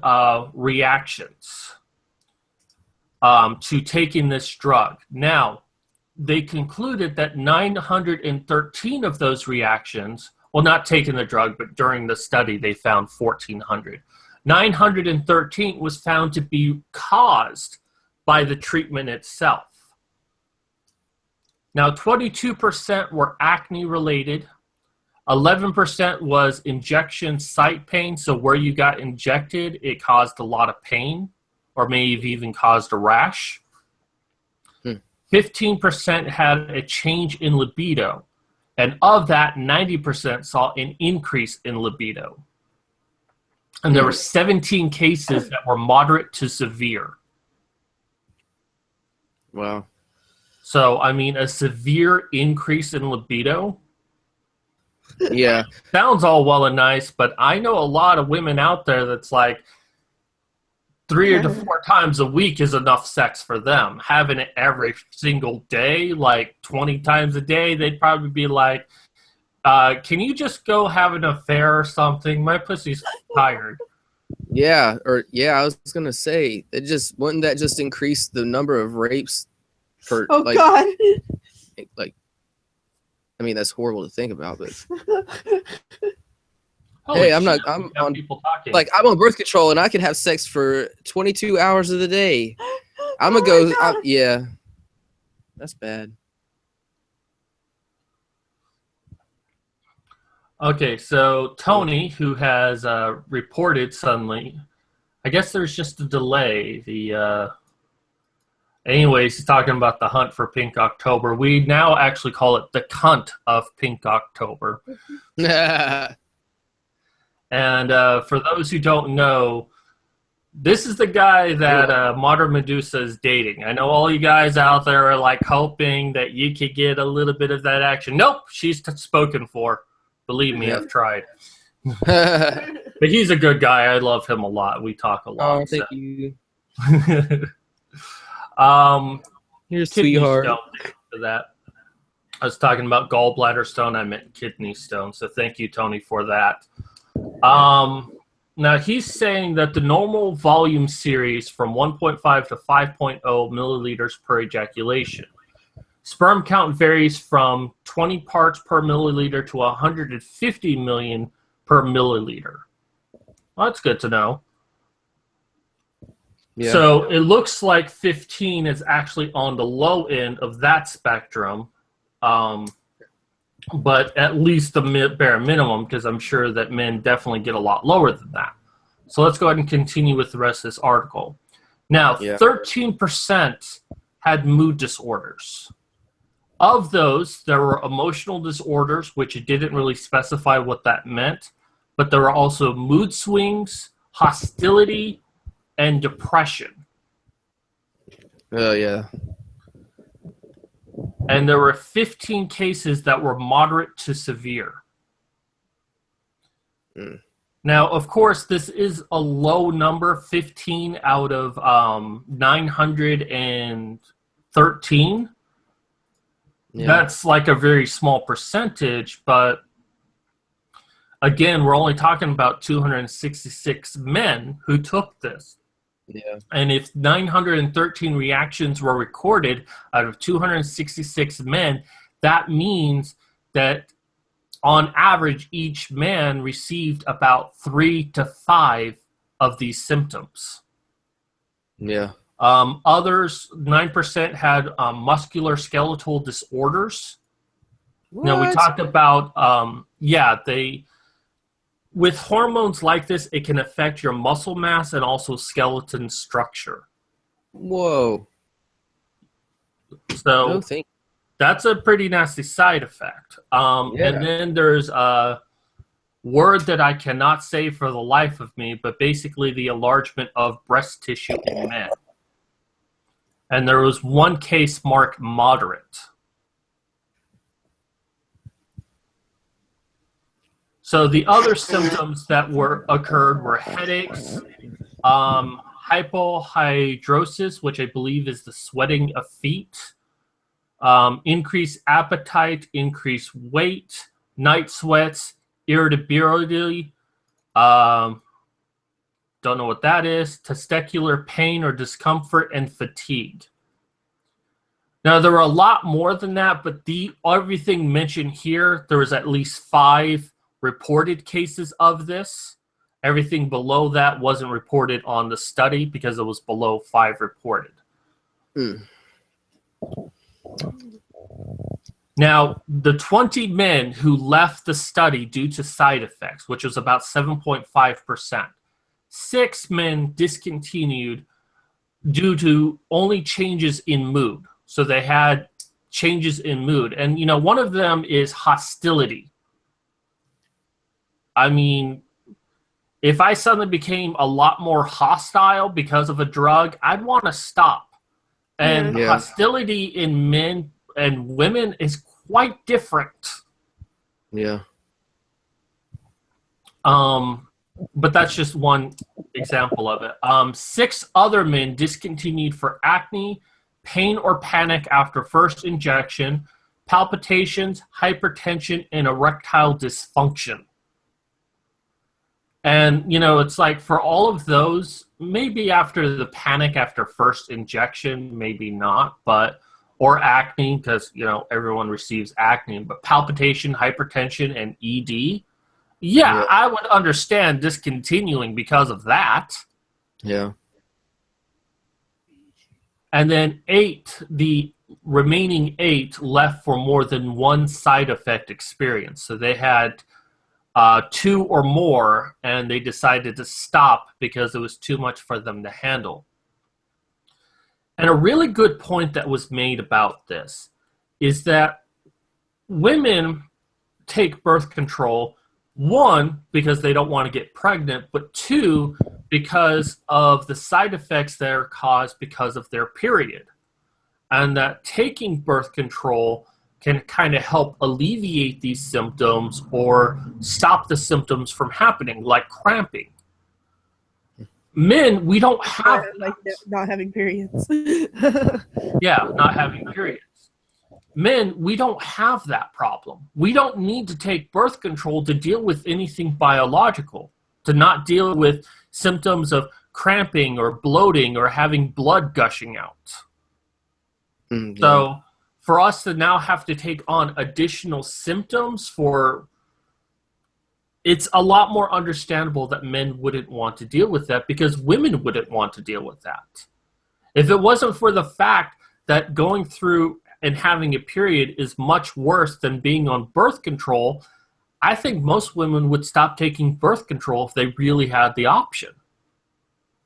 reactions to taking this drug. Now, they concluded that 913 of those reactions, well, not taking the drug, but during the study, they found 1,400. 913 was found to be caused by the treatment itself. Now, 22% were acne-related. 11% was injection site pain, so where you got injected, it caused a lot of pain, or may have even caused a rash. 15% had a change in libido, and of that, 90% saw an increase in libido. And there were 17 cases that were moderate to severe. Wow. So, I mean, a severe increase in libido Yeah. sounds all well and nice, but I know a lot of women out there that's like 3 to 4 times a week is enough sex for them. Having it every single day, like 20 times a day, they'd probably be like, can you just go have an affair or something? My pussy's tired. Yeah, I was gonna say wouldn't that just increase the number of rapes for God. I mean, that's horrible to think about, but Holy hey, I'm shit, on people talking. I'm on birth control and I can have sex for 22 hours of the day. I'm gonna Oh my go. God. Yeah, that's bad. Okay, so Tony, who has reported suddenly, I guess there's just a delay. Anyways, he's talking about the hunt for Pink October. We now actually call it the cunt of Pink October. And for those who don't know, this is the guy that Modern Medusa is dating. I know all you guys out there are like hoping that you could get a little bit of that action. Nope, she's spoken for. Believe me, I've tried. But he's a good guy. I love him a lot. We talk a lot. Oh, thank you. You're a sweetheart. For that. I was talking about gallbladder stone. I meant kidney stone. So thank you, Tony, for that. Now he's saying that the normal volume series from 1.5 to 5.0 milliliters per ejaculation. Sperm count varies from 20 parts per milliliter to 150 million per milliliter. Well, that's good to know. Yeah. So it looks like 15 is actually on the low end of that spectrum, but at least the bare minimum, because I'm sure that men definitely get a lot lower than that. So let's go ahead and continue with the rest of this article. Now, 13% had mood disorders. Of those, there were emotional disorders, which it didn't really specify what that meant, but there were also mood swings, hostility, and depression. Oh, yeah. And there were 15 cases that were moderate to severe. Now, of course, this is a low number, 15 out of 913. Yeah. That's like a very small percentage, but again, we're only talking about 266 men who took this. Yeah. And if 913 reactions were recorded out of 266 men, that means that on average, each man received about 3 to 5 of these symptoms. Yeah. Others, 9% had muscular skeletal disorders. Now, we talked about, with hormones like this, it can affect your muscle mass and also skeleton structure. Whoa. So No, thank that's a pretty nasty side effect. And then there's a word that I cannot say for the life of me, but basically the enlargement of breast tissue in men. And there was one case marked moderate. So the other symptoms that occurred were headaches, hypohidrosis, which I believe is the sweating of feet, increased appetite, increased weight, night sweats, irritability, don't know what that is, testicular pain or discomfort, and fatigue. Now, there were a lot more than that, but everything mentioned here, there was at least 5 reported cases of this. Everything below that wasn't reported on the study because it was below 5 reported. Now, the 20 men who left the study due to side effects, which was about 7.5%, 6 men discontinued due to only changes in mood. So they had changes in mood. And, one of them is hostility. I mean, if I suddenly became a lot more hostile because of a drug, I'd want to stop. And hostility in men and women is quite different. Yeah. But that's just one example of it. 6 other men discontinued for acne, pain or panic after first injection, palpitations, hypertension, and erectile dysfunction. And, it's like for all of those, maybe after the panic after first injection, maybe not, or acne, because, everyone receives acne, but palpitation, hypertension, and ED, I would understand discontinuing because of that. Yeah. And then the remaining 8 left for more than one side effect experience. So they had 2 or more, and they decided to stop because it was too much for them to handle. And a really good point that was made about this is that women take birth control, 1, because they don't want to get pregnant, but 2, because of the side effects that are caused because of their period. And that taking birth control can kind of help alleviate these symptoms or stop the symptoms from happening, like cramping. Men, we don't have like not having periods. not having periods. Men, we don't have that problem. We don't need to take birth control to deal with anything biological, to not deal with symptoms of cramping or bloating or having blood gushing out. So for us to now have to take on additional symptoms it's a lot more understandable that men wouldn't want to deal with that because women wouldn't want to deal with that. If it wasn't for the fact that going through and having a period is much worse than being on birth control, I think most women would stop taking birth control if they really had the option.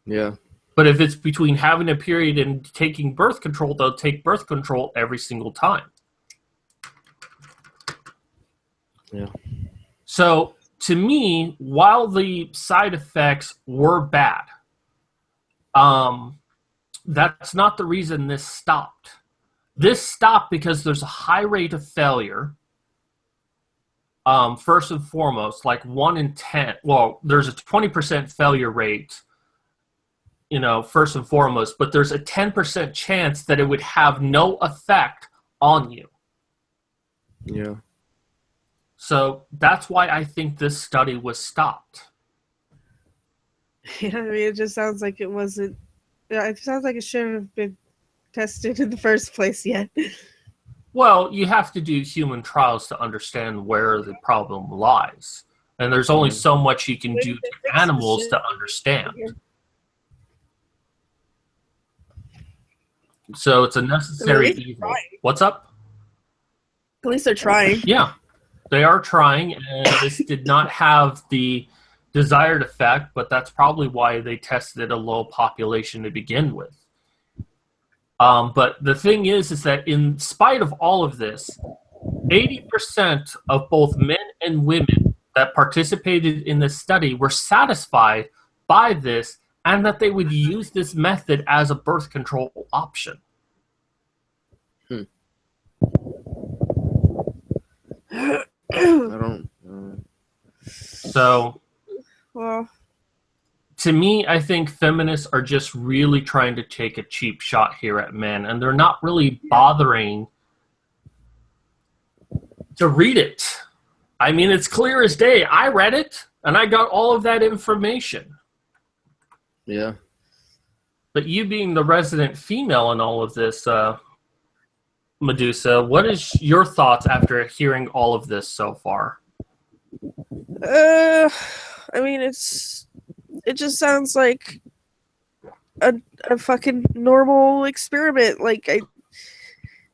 Yeah. But if it's between having a period and taking birth control, they'll take birth control every single time. Yeah. So, to me, while the side effects were bad, That's not the reason this stopped. This stopped because there's a high rate of failure. First and foremost, like 1 in 10. Well, there's a 20% failure rate, first and foremost, but there's a 10% chance that it would have no effect on you. Yeah. So that's why I think this study was stopped. Yeah, I mean, it just sounds like it wasn't. Yeah, it sounds like it shouldn't have been tested in the first place yet. Well, you have to do human trials to understand where the problem lies. And there's only so much you can do to animals to understand. So it's a necessary evil. What's up? At least they're trying. Yeah, they are trying, and this did not have the desired effect, but that's probably why they tested a low population to begin with. But the thing is that in spite of all of this, 80% of both men and women that participated in this study were satisfied by this and that they would use this method as a birth control option. I don't. So, Well, to me, I think feminists are just really trying to take a cheap shot here at men, and they're not really bothering to read it. I mean, it's clear as day. I read it, and I got all of that information. Yeah. But you being the resident female in all of this, Medusa, what is your thoughts after hearing all of this so far? I mean, it just sounds like a fucking normal experiment. Like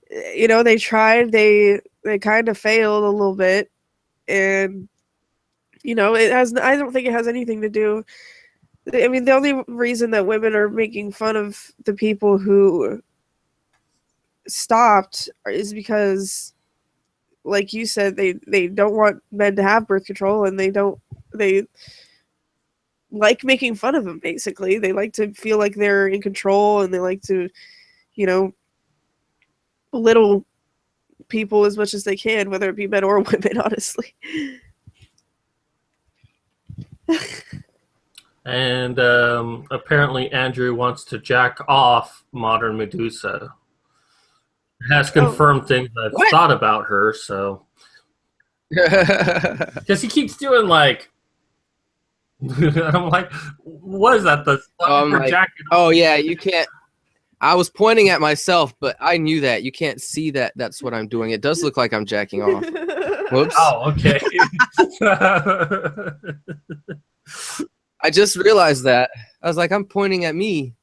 they tried, they kind of failed a little bit, and it has. I don't think it has anything to do. I mean, the only reason that women are making fun of the people who stopped is because, like you said, they don't want men to have birth control, and they like making fun of them. Basically, they like to feel like they're in control, and they like to, belittle people as much as they can, whether it be men or women. Honestly. And apparently Andrew wants to jack off Modern Medusa. Has confirmed things I've thought about her, so. Because he keeps doing like. I'm like, what is that? Yeah, you can't. I was pointing at myself, but I knew that. You can't see that. That's what I'm doing. It does look like I'm jacking off. Whoops. Oh, okay. I just realized that. I was like, I'm pointing at me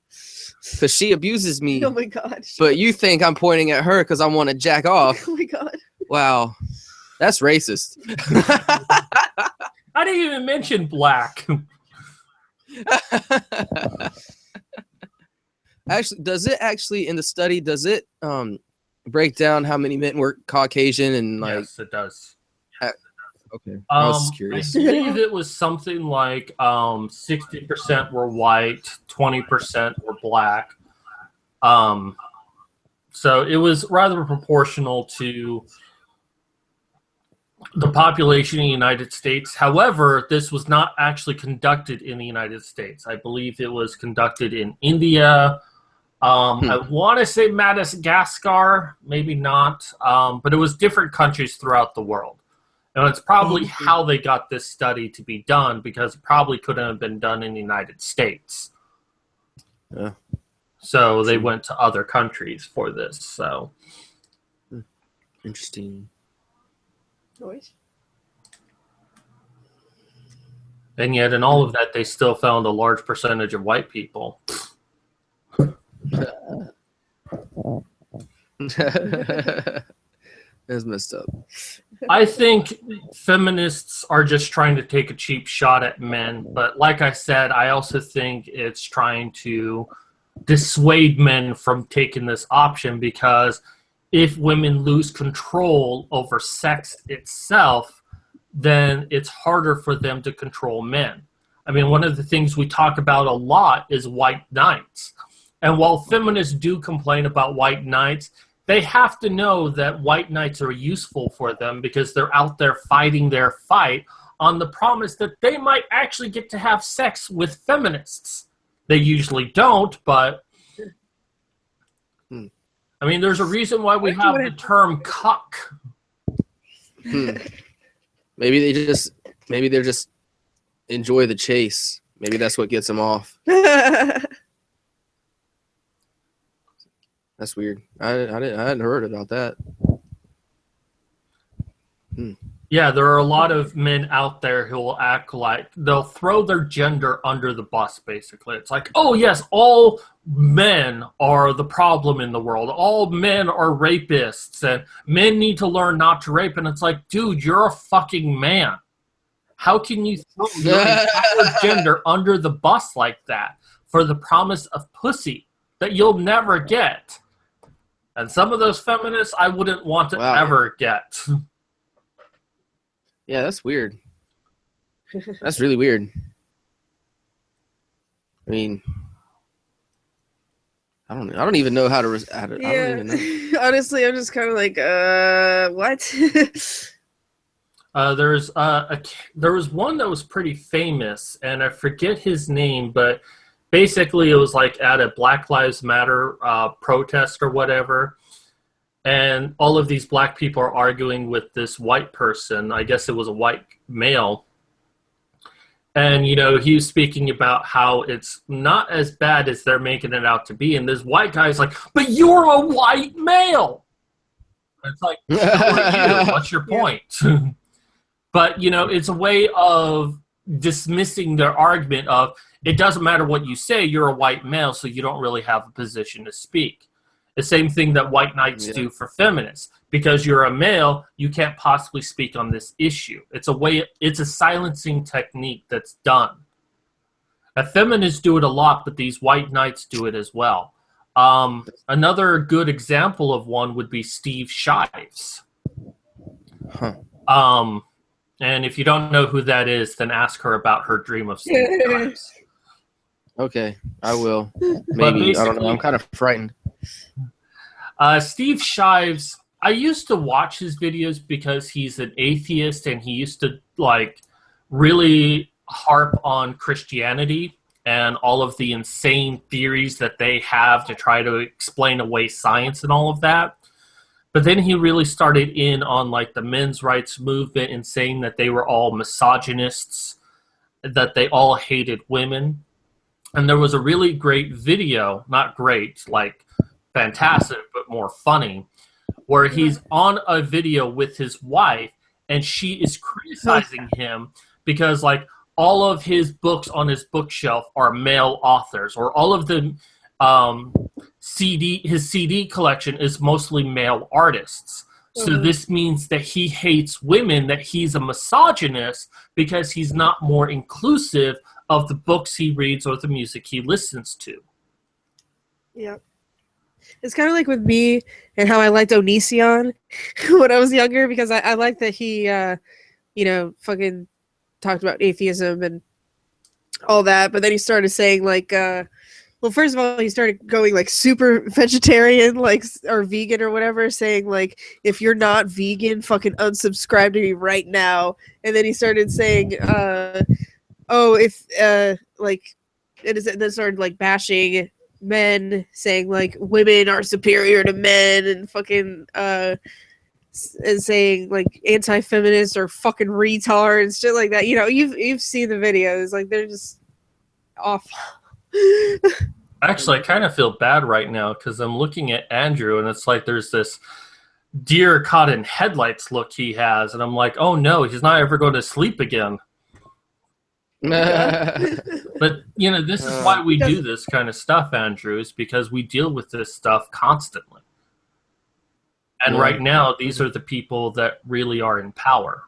because she abuses me. Oh my god. But you think I'm pointing at her because I want to jack off. Oh my god. Wow. That's racist. I didn't even mention black. Actually, in the study, does it break down how many men were Caucasian and like? Yes, it does. Okay, I was curious. I believe it was something like 60% were white, 20% were black. So it was rather proportional to the population in the United States. However, this was not actually conducted in the United States. I believe it was conducted in India. I want to say Madagascar, maybe not, but it was different countries throughout the world. And it's probably how they got this study to be done, because it probably couldn't have been done in the United States. Yeah. So they went to other countries for this. So interesting. Noise. And yet in all of that, they still found a large percentage of white people. That's messed up. I think feminists are just trying to take a cheap shot at men. But like I said, I also think it's trying to dissuade men from taking this option, because if women lose control over sex itself, then it's harder for them to control men. I mean, one of the things we talk about a lot is white knights. And while feminists do complain about white knights, they have to know that white knights are useful for them because they're out there fighting their fight on the promise that they might actually get to have sex with feminists. They usually don't, but I mean, there's a reason why we have the term cuck. Maybe they're just enjoy the chase. Maybe that's what gets them off. That's weird. I hadn't heard about that. Yeah, there are a lot of men out there who will act like they'll throw their gender under the bus, basically. It's like, oh, yes, all men are the problem in the world. All men are rapists, and men need to learn not to rape. And it's like, dude, you're a fucking man. How can you throw your entire gender under the bus like that for the promise of pussy that you'll never get? And some of those feminists I wouldn't want to ever get. Yeah, that's weird. That's really weird. I mean, I don't even know how to. I don't even know. Honestly, I'm just kind of like, what? There was one that was pretty famous, and I forget his name, but basically it was like at a Black Lives Matter protest or whatever. And all of these black people are arguing with this white person. I guess it was a white male. And, you know, he was speaking about how it's not as bad as they're making it out to be. And this white guy's like, but you're a white male. And it's like, so are you? What's your point? But, you know, it's a way of dismissing their argument of it doesn't matter what you say, you're a white male, so you don't really have a position to speak. The same thing that white knights do for feminists. Because you're a male, you can't possibly speak on this issue. It's a silencing technique that's done. Feminists do it a lot, but these white knights do it as well. Another good example of one would be Steve Shives. And if you don't know who that is, then ask her about her dream of Steve Shives. Okay, I will. Maybe. I don't know. I'm kind of frightened. Steve Shives, I used to watch his videos because he's an atheist and he used to like really harp on Christianity and all of the insane theories that they have to try to explain away science and all of that. But then he really started in on like the men's rights movement and saying that they were all misogynists, that they all hated women. And there was a really great video, not great, like fantastic, but more funny, where he's on a video with his wife and she is criticizing him because like all of his books on his bookshelf are male authors, or all of the his CD collection is mostly male artists. So this means that he hates women, that he's a misogynist because he's not more inclusive of the books he reads or the music he listens to. Yep. It's kind of like with me and how I liked Onision when I was younger, because I liked that he, fucking talked about atheism and all that. But then he started saying like, well, first of all, he started going like super vegetarian, like, or vegan or whatever, saying like, if you're not vegan, fucking unsubscribe to me right now. And then he started saying, and then started like bashing men, saying like women are superior to men, and fucking and saying like anti-feminists are fucking retards, shit like that. You know, you've seen the videos, like they're just awful. Actually, I kind of feel bad right now because I'm looking at Andrew and it's like there's this deer caught in headlights look he has, and I'm like, oh no, he's not ever going to sleep again. But you know, this is why we do this kind of stuff, Andrew, is because we deal with this stuff constantly. And right now, these are the people that really are in power.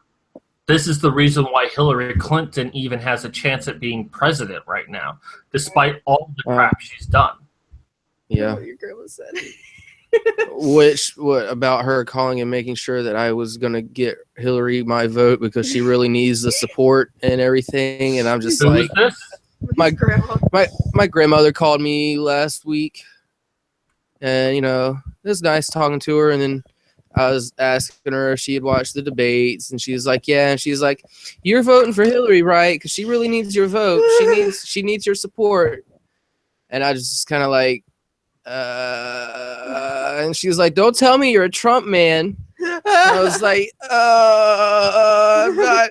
This is the reason why Hillary Clinton even has a chance at being president right now, despite all the crap she's done. Yeah. What your grandma said. What about her calling and making sure that I was gonna get Hillary my vote because she really needs the support and everything, and I'm just Who was like, this? My- grandma. my grandmother called me last week, and you know it was nice talking to her, and then I was asking her if she had watched the debates, and she was like, yeah, and she's like, you're voting for Hillary, right? Because she really needs your vote. She needs your support. And I just kind of like, and she was like, don't tell me you're a Trump man. And I was like, I'm not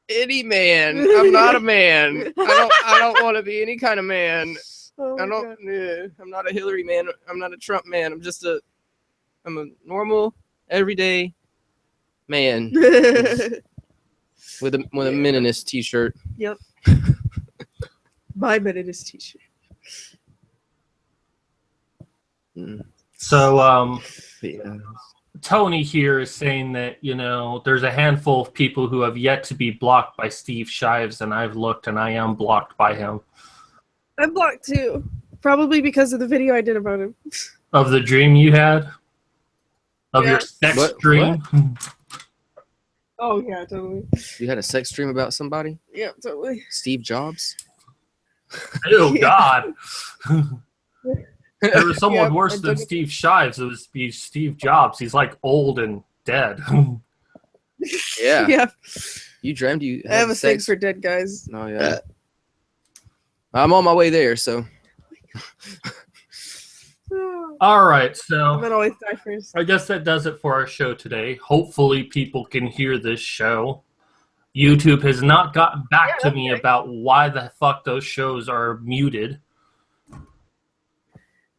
any man. I'm not a man. I don't want to be any kind of man. Oh my I don't. I'm not a Hillary man. I'm not a Trump man. I'm a normal, everyday man God. with a meninist T-shirt. Yep. My Medusa t-shirt. So, Yeah. Tony here is saying that, you know, there's a handful of people who have yet to be blocked by Steve Shives, and I've looked and I am blocked by him. I'm blocked too. Probably because of the video I did about him. Of the dream you had? Of your Yeah. sex What? dream? Oh yeah, totally. You had a sex dream about somebody? Yeah, totally. Steve Jobs? Oh, Yeah. God. There was someone Yep, worse I than took it. Steve Shives. It was Steve Jobs. He's like old and dead. Yeah. Yeah. You dreamed you I have had a thing sex? for dead guys. Oh yeah. I'm on my way there, so. All right, I'm so gonna always die first. I guess that does it for our show today. Hopefully people can hear this show. YouTube has not gotten back to me okay. about why the fuck those shows are muted.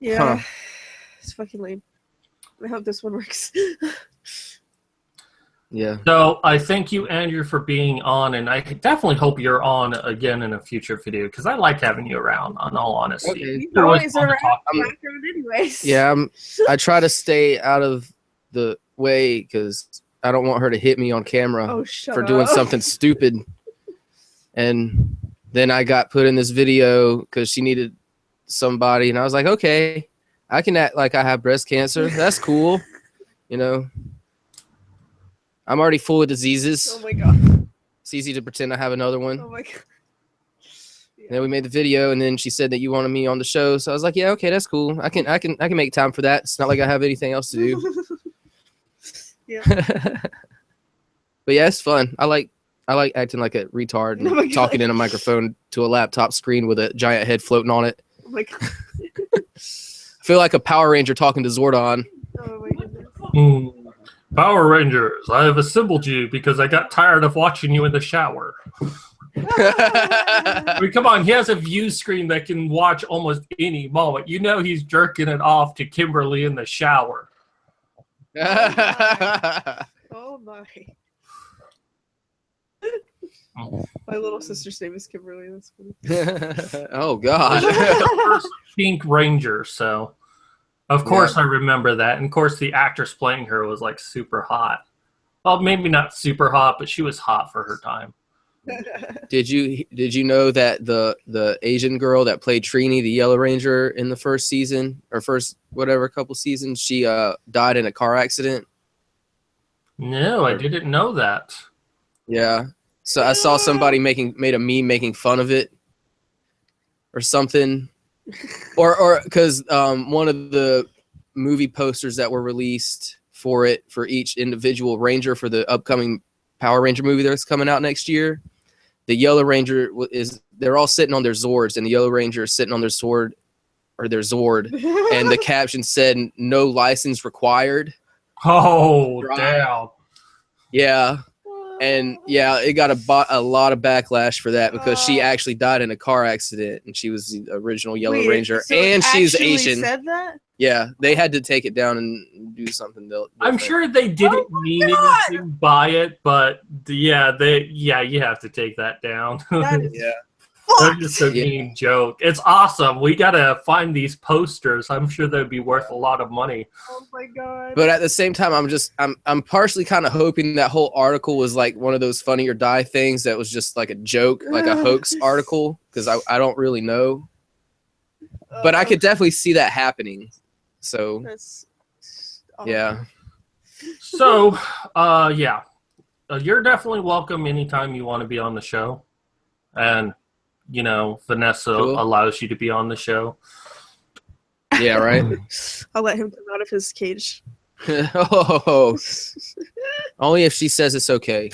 Yeah. Huh. It's fucking lame. I hope this one works. Yeah. So I thank you, Andrew, for being on, and I definitely hope you're on again in a future video because I like having you around. On all honesty, Okay. You're always fun to around talk in to the background anyways. Yeah, I try to stay out of the way because I don't want her to hit me on camera Oh, shut for doing up. something stupid. And then I got put in this video because she needed somebody, and I was like, okay, I can act like I have breast cancer. That's cool. You know, I'm already full of diseases. Oh my god. It's easy to pretend I have another one. Oh my god. And then we made the video, and then she said that you wanted me on the show, so I was like, yeah, okay, that's cool. I can make time for that. It's not like I have anything else to do. Yeah. But yeah, it's fun. I like acting like a retard and Oh my God. talking in a microphone to a laptop screen with a giant head floating on it. Oh my god. I feel like a Power Ranger talking to Zordon. Oh my goodness. Power Rangers, I have assembled you because I got tired of watching you in the shower. I mean, come on, he has a view screen that can watch almost any moment. You know he's jerking it off to Kimberly in the shower. Oh my. My little sister's name is Kimberly. That's funny. Oh God. The first Pink Ranger, so of course I remember that. And of course the actress playing her was like super hot. Well, maybe not super hot, but she was hot for her time. Did you know that the Asian girl that played Trini, the Yellow Ranger, in the first season or first whatever couple seasons, she died in a car accident? No, I didn't know that. Yeah. So I saw somebody made a meme making fun of it or something. Or because one of the movie posters that were released for each individual Ranger for the upcoming Power Ranger movie that's coming out next year, the Yellow Ranger they're all sitting on their Zords, and the Yellow Ranger is sitting on their sword or their Zord, and the caption said "No license required." Oh, Right. damn. Yeah. And yeah, it got a lot of backlash for that because she actually died in a car accident, and she was the original Yellow Wait, Ranger, so it and she's actually Asian. Said that? Yeah, they had to take it down and do something. I'm different. sure they didn't mean anything by it, but you have to take that down. That is Yeah. That's just a mean joke. It's awesome. We gotta find these posters. I'm sure they'd be worth a lot of money. Oh my god. But at the same time, I'm partially kind of hoping that whole article was like one of those Funny or Die things that was just like a joke, like a hoax article, because I don't really know. But I could definitely see that happening. So That's yeah. So, yeah, you're definitely welcome anytime you want to be on the show, and you know Vanessa Cool. allows you to be on the show. Yeah, right. I'll let him come out of his cage. Oh, only if she says it's okay.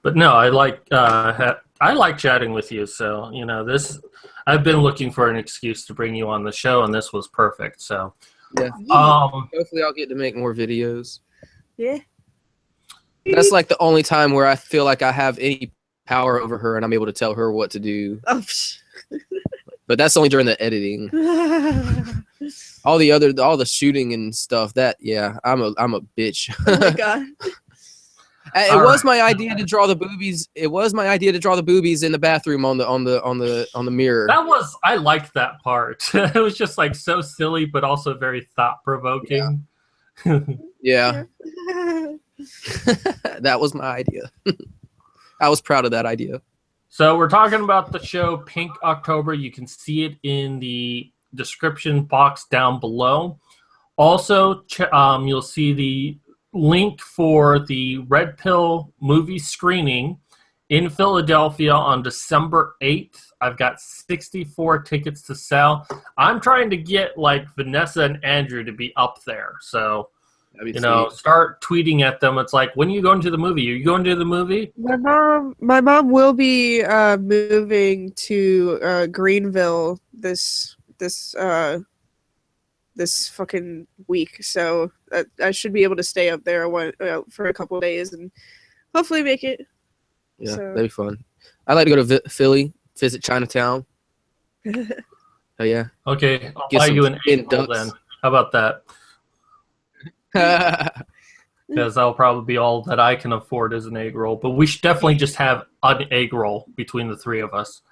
But no, I like chatting with you. So you know this. I've been looking for an excuse to bring you on the show, and this was perfect. So, Yeah. um, Hopefully, I'll get to make more videos. Yeah. That's like the only time where I feel like I have any power over her, and I'm able to tell her what to do. Oh, psh. But that's only during the editing. All the shooting and stuff. That I'm a bitch. Oh my god. It was my idea to draw the boobies. It was my idea to draw the boobies in the bathroom on the mirror. I liked that part. It was just like so silly, but also very thought provoking. Yeah. That was my idea. I was proud of that idea. So we're talking about the show Pink October. You can see it in the description box down below. Also, you'll see the link for the Red Pill movie screening in Philadelphia on December 8th. I've got 64 tickets to sell. I'm trying to get like Vanessa and Andrew to be up there. So, you know, start tweeting at them. It's like, when are you going to the movie? Are you going to the movie? My mom will be moving to Greenville this fucking week, so I should be able to stay up there for a couple of days and hopefully make it. Yeah, So. that'd be fun. I'd like to go to Philly, visit Chinatown. Oh yeah. Okay, I'll Get buy some you an egg roll ducks. then. How about that? Because that'll probably be all that I can afford as an egg roll. But we should definitely just have an egg roll between the three of us.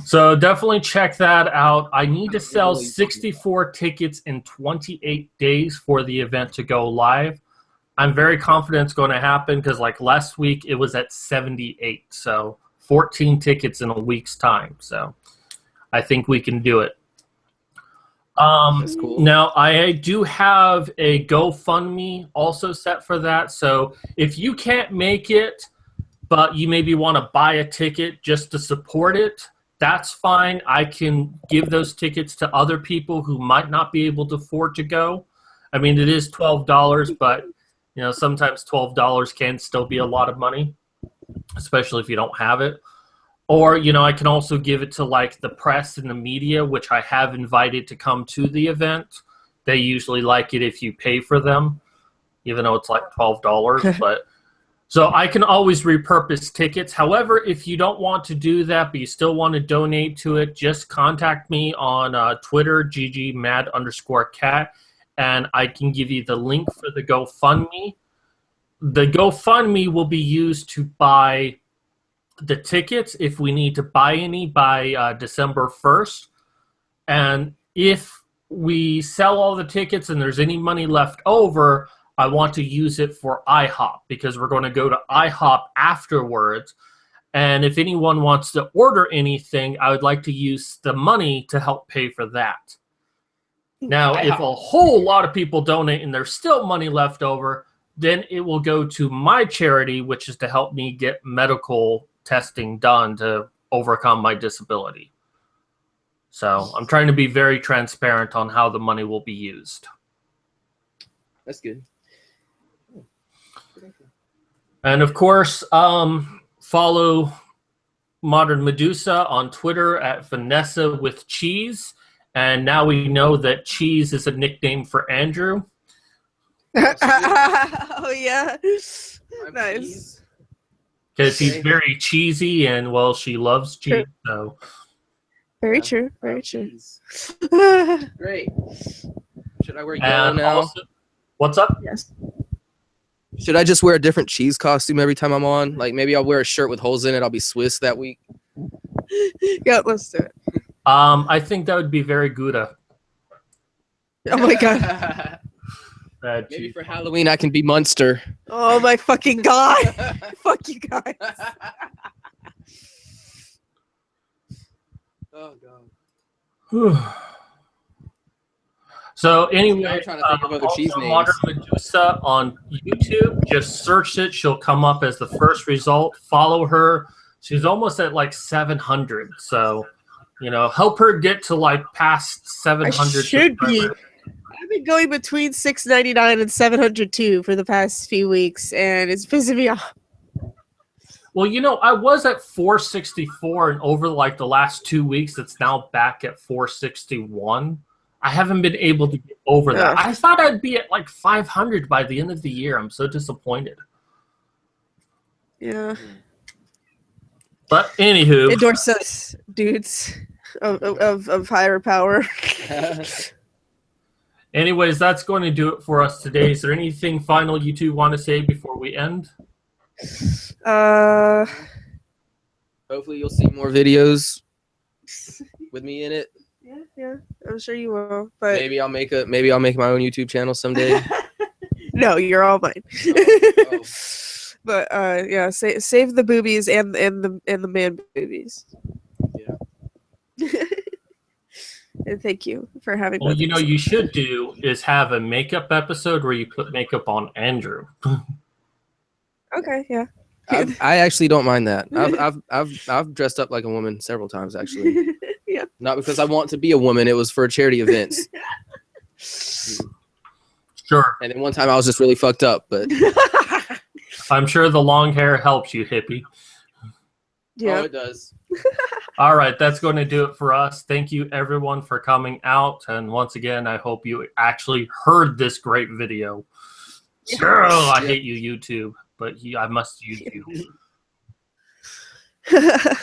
So definitely check that out. I need to sell 64 tickets in 28 days for the event to go live. I'm very confident it's going to happen because like last week it was at 78. So 14 tickets in a week's time. So I think we can do it. That's cool. Now, I do have a GoFundMe also set for that. So if you can't make it, but you maybe want to buy a ticket just to support it, that's fine. I can give those tickets to other people who might not be able to afford to go. I mean, it is $12, but you know, sometimes $12 can still be a lot of money, especially if you don't have it. Or, you know, I can also give it to like the press and the media, which I have invited to come to the event. They usually like it if you pay for them, even though it's like $12. But so I can always repurpose tickets. However, if you don't want to do that, but you still want to donate to it, just contact me on Twitter, ggmad_cat, and I can give you the link for the GoFundMe. The GoFundMe will be used to buy the tickets if we need to buy any by December 1st. And if we sell all the tickets and there's any money left over, I want to use it for IHOP because we're going to go to IHOP afterwards. And if anyone wants to order anything, I would like to use the money to help pay for that. Now, if a whole lot of people donate and there's still money left over, then it will go to my charity, which is to help me get medical testing done to overcome my disability. So I'm trying to be very transparent on how the money will be used. That's good. And of course, follow Modern Medusa on Twitter at Vanessa with Cheese. And now we know that Cheese is a nickname for Andrew. Oh yeah, nice. Because he's very cheesy and, well, she loves cheese. So Very true. Very true. Great. Should I wear yellow and now? also, what's up? Yes. Should I just wear a different cheese costume every time I'm on? Like maybe I'll wear a shirt with holes in it. I'll be Swiss that week. Yeah, let's do it. I think that would be very Gouda. Oh my god. Maybe for Halloween I can be Munster. Oh my fucking god. Fuck you guys. Oh god. So anyway, I'm trying to think of other cheese also names. Modern Medusa on YouTube. Just search it; she'll come up as the first result. Follow her. She's almost at like 700. So, help her get to like past 700. I should be. subscribers. I've been going between 699 and 702 for the past few weeks, and it's pissing me off. Well, I was at 464, and over like the last 2 weeks, it's now back at 461. I haven't been able to get over that. Ugh. I thought I'd be at like 500 by the end of the year. I'm so disappointed. Yeah. But anywho, Endorse us, dudes of higher power. anyways, that's going to do it for us today. Is there anything final you two want to say before we end? Hopefully you'll see more videos with me in it. Yeah, I'm sure you will. But Maybe I'll make my own YouTube channel someday. no, you're all mine. Oh. But yeah, save the boobies and the man boobies. Yeah. And thank you for having. Well, me. you should do is have a makeup episode where you put makeup on Andrew. Okay, yeah. I actually don't mind that. I've dressed up like a woman several times actually. Yeah. Not because I want to be a woman. It was for charity events. Sure. And then one time I was just really fucked up, but I'm sure the long hair helps you, hippie. Yeah. oh, it does. All right, that's going to do it for us. Thank you, everyone, for coming out. And once again, I hope you actually heard this great video. Oh, I hate you, YouTube, but I must use you.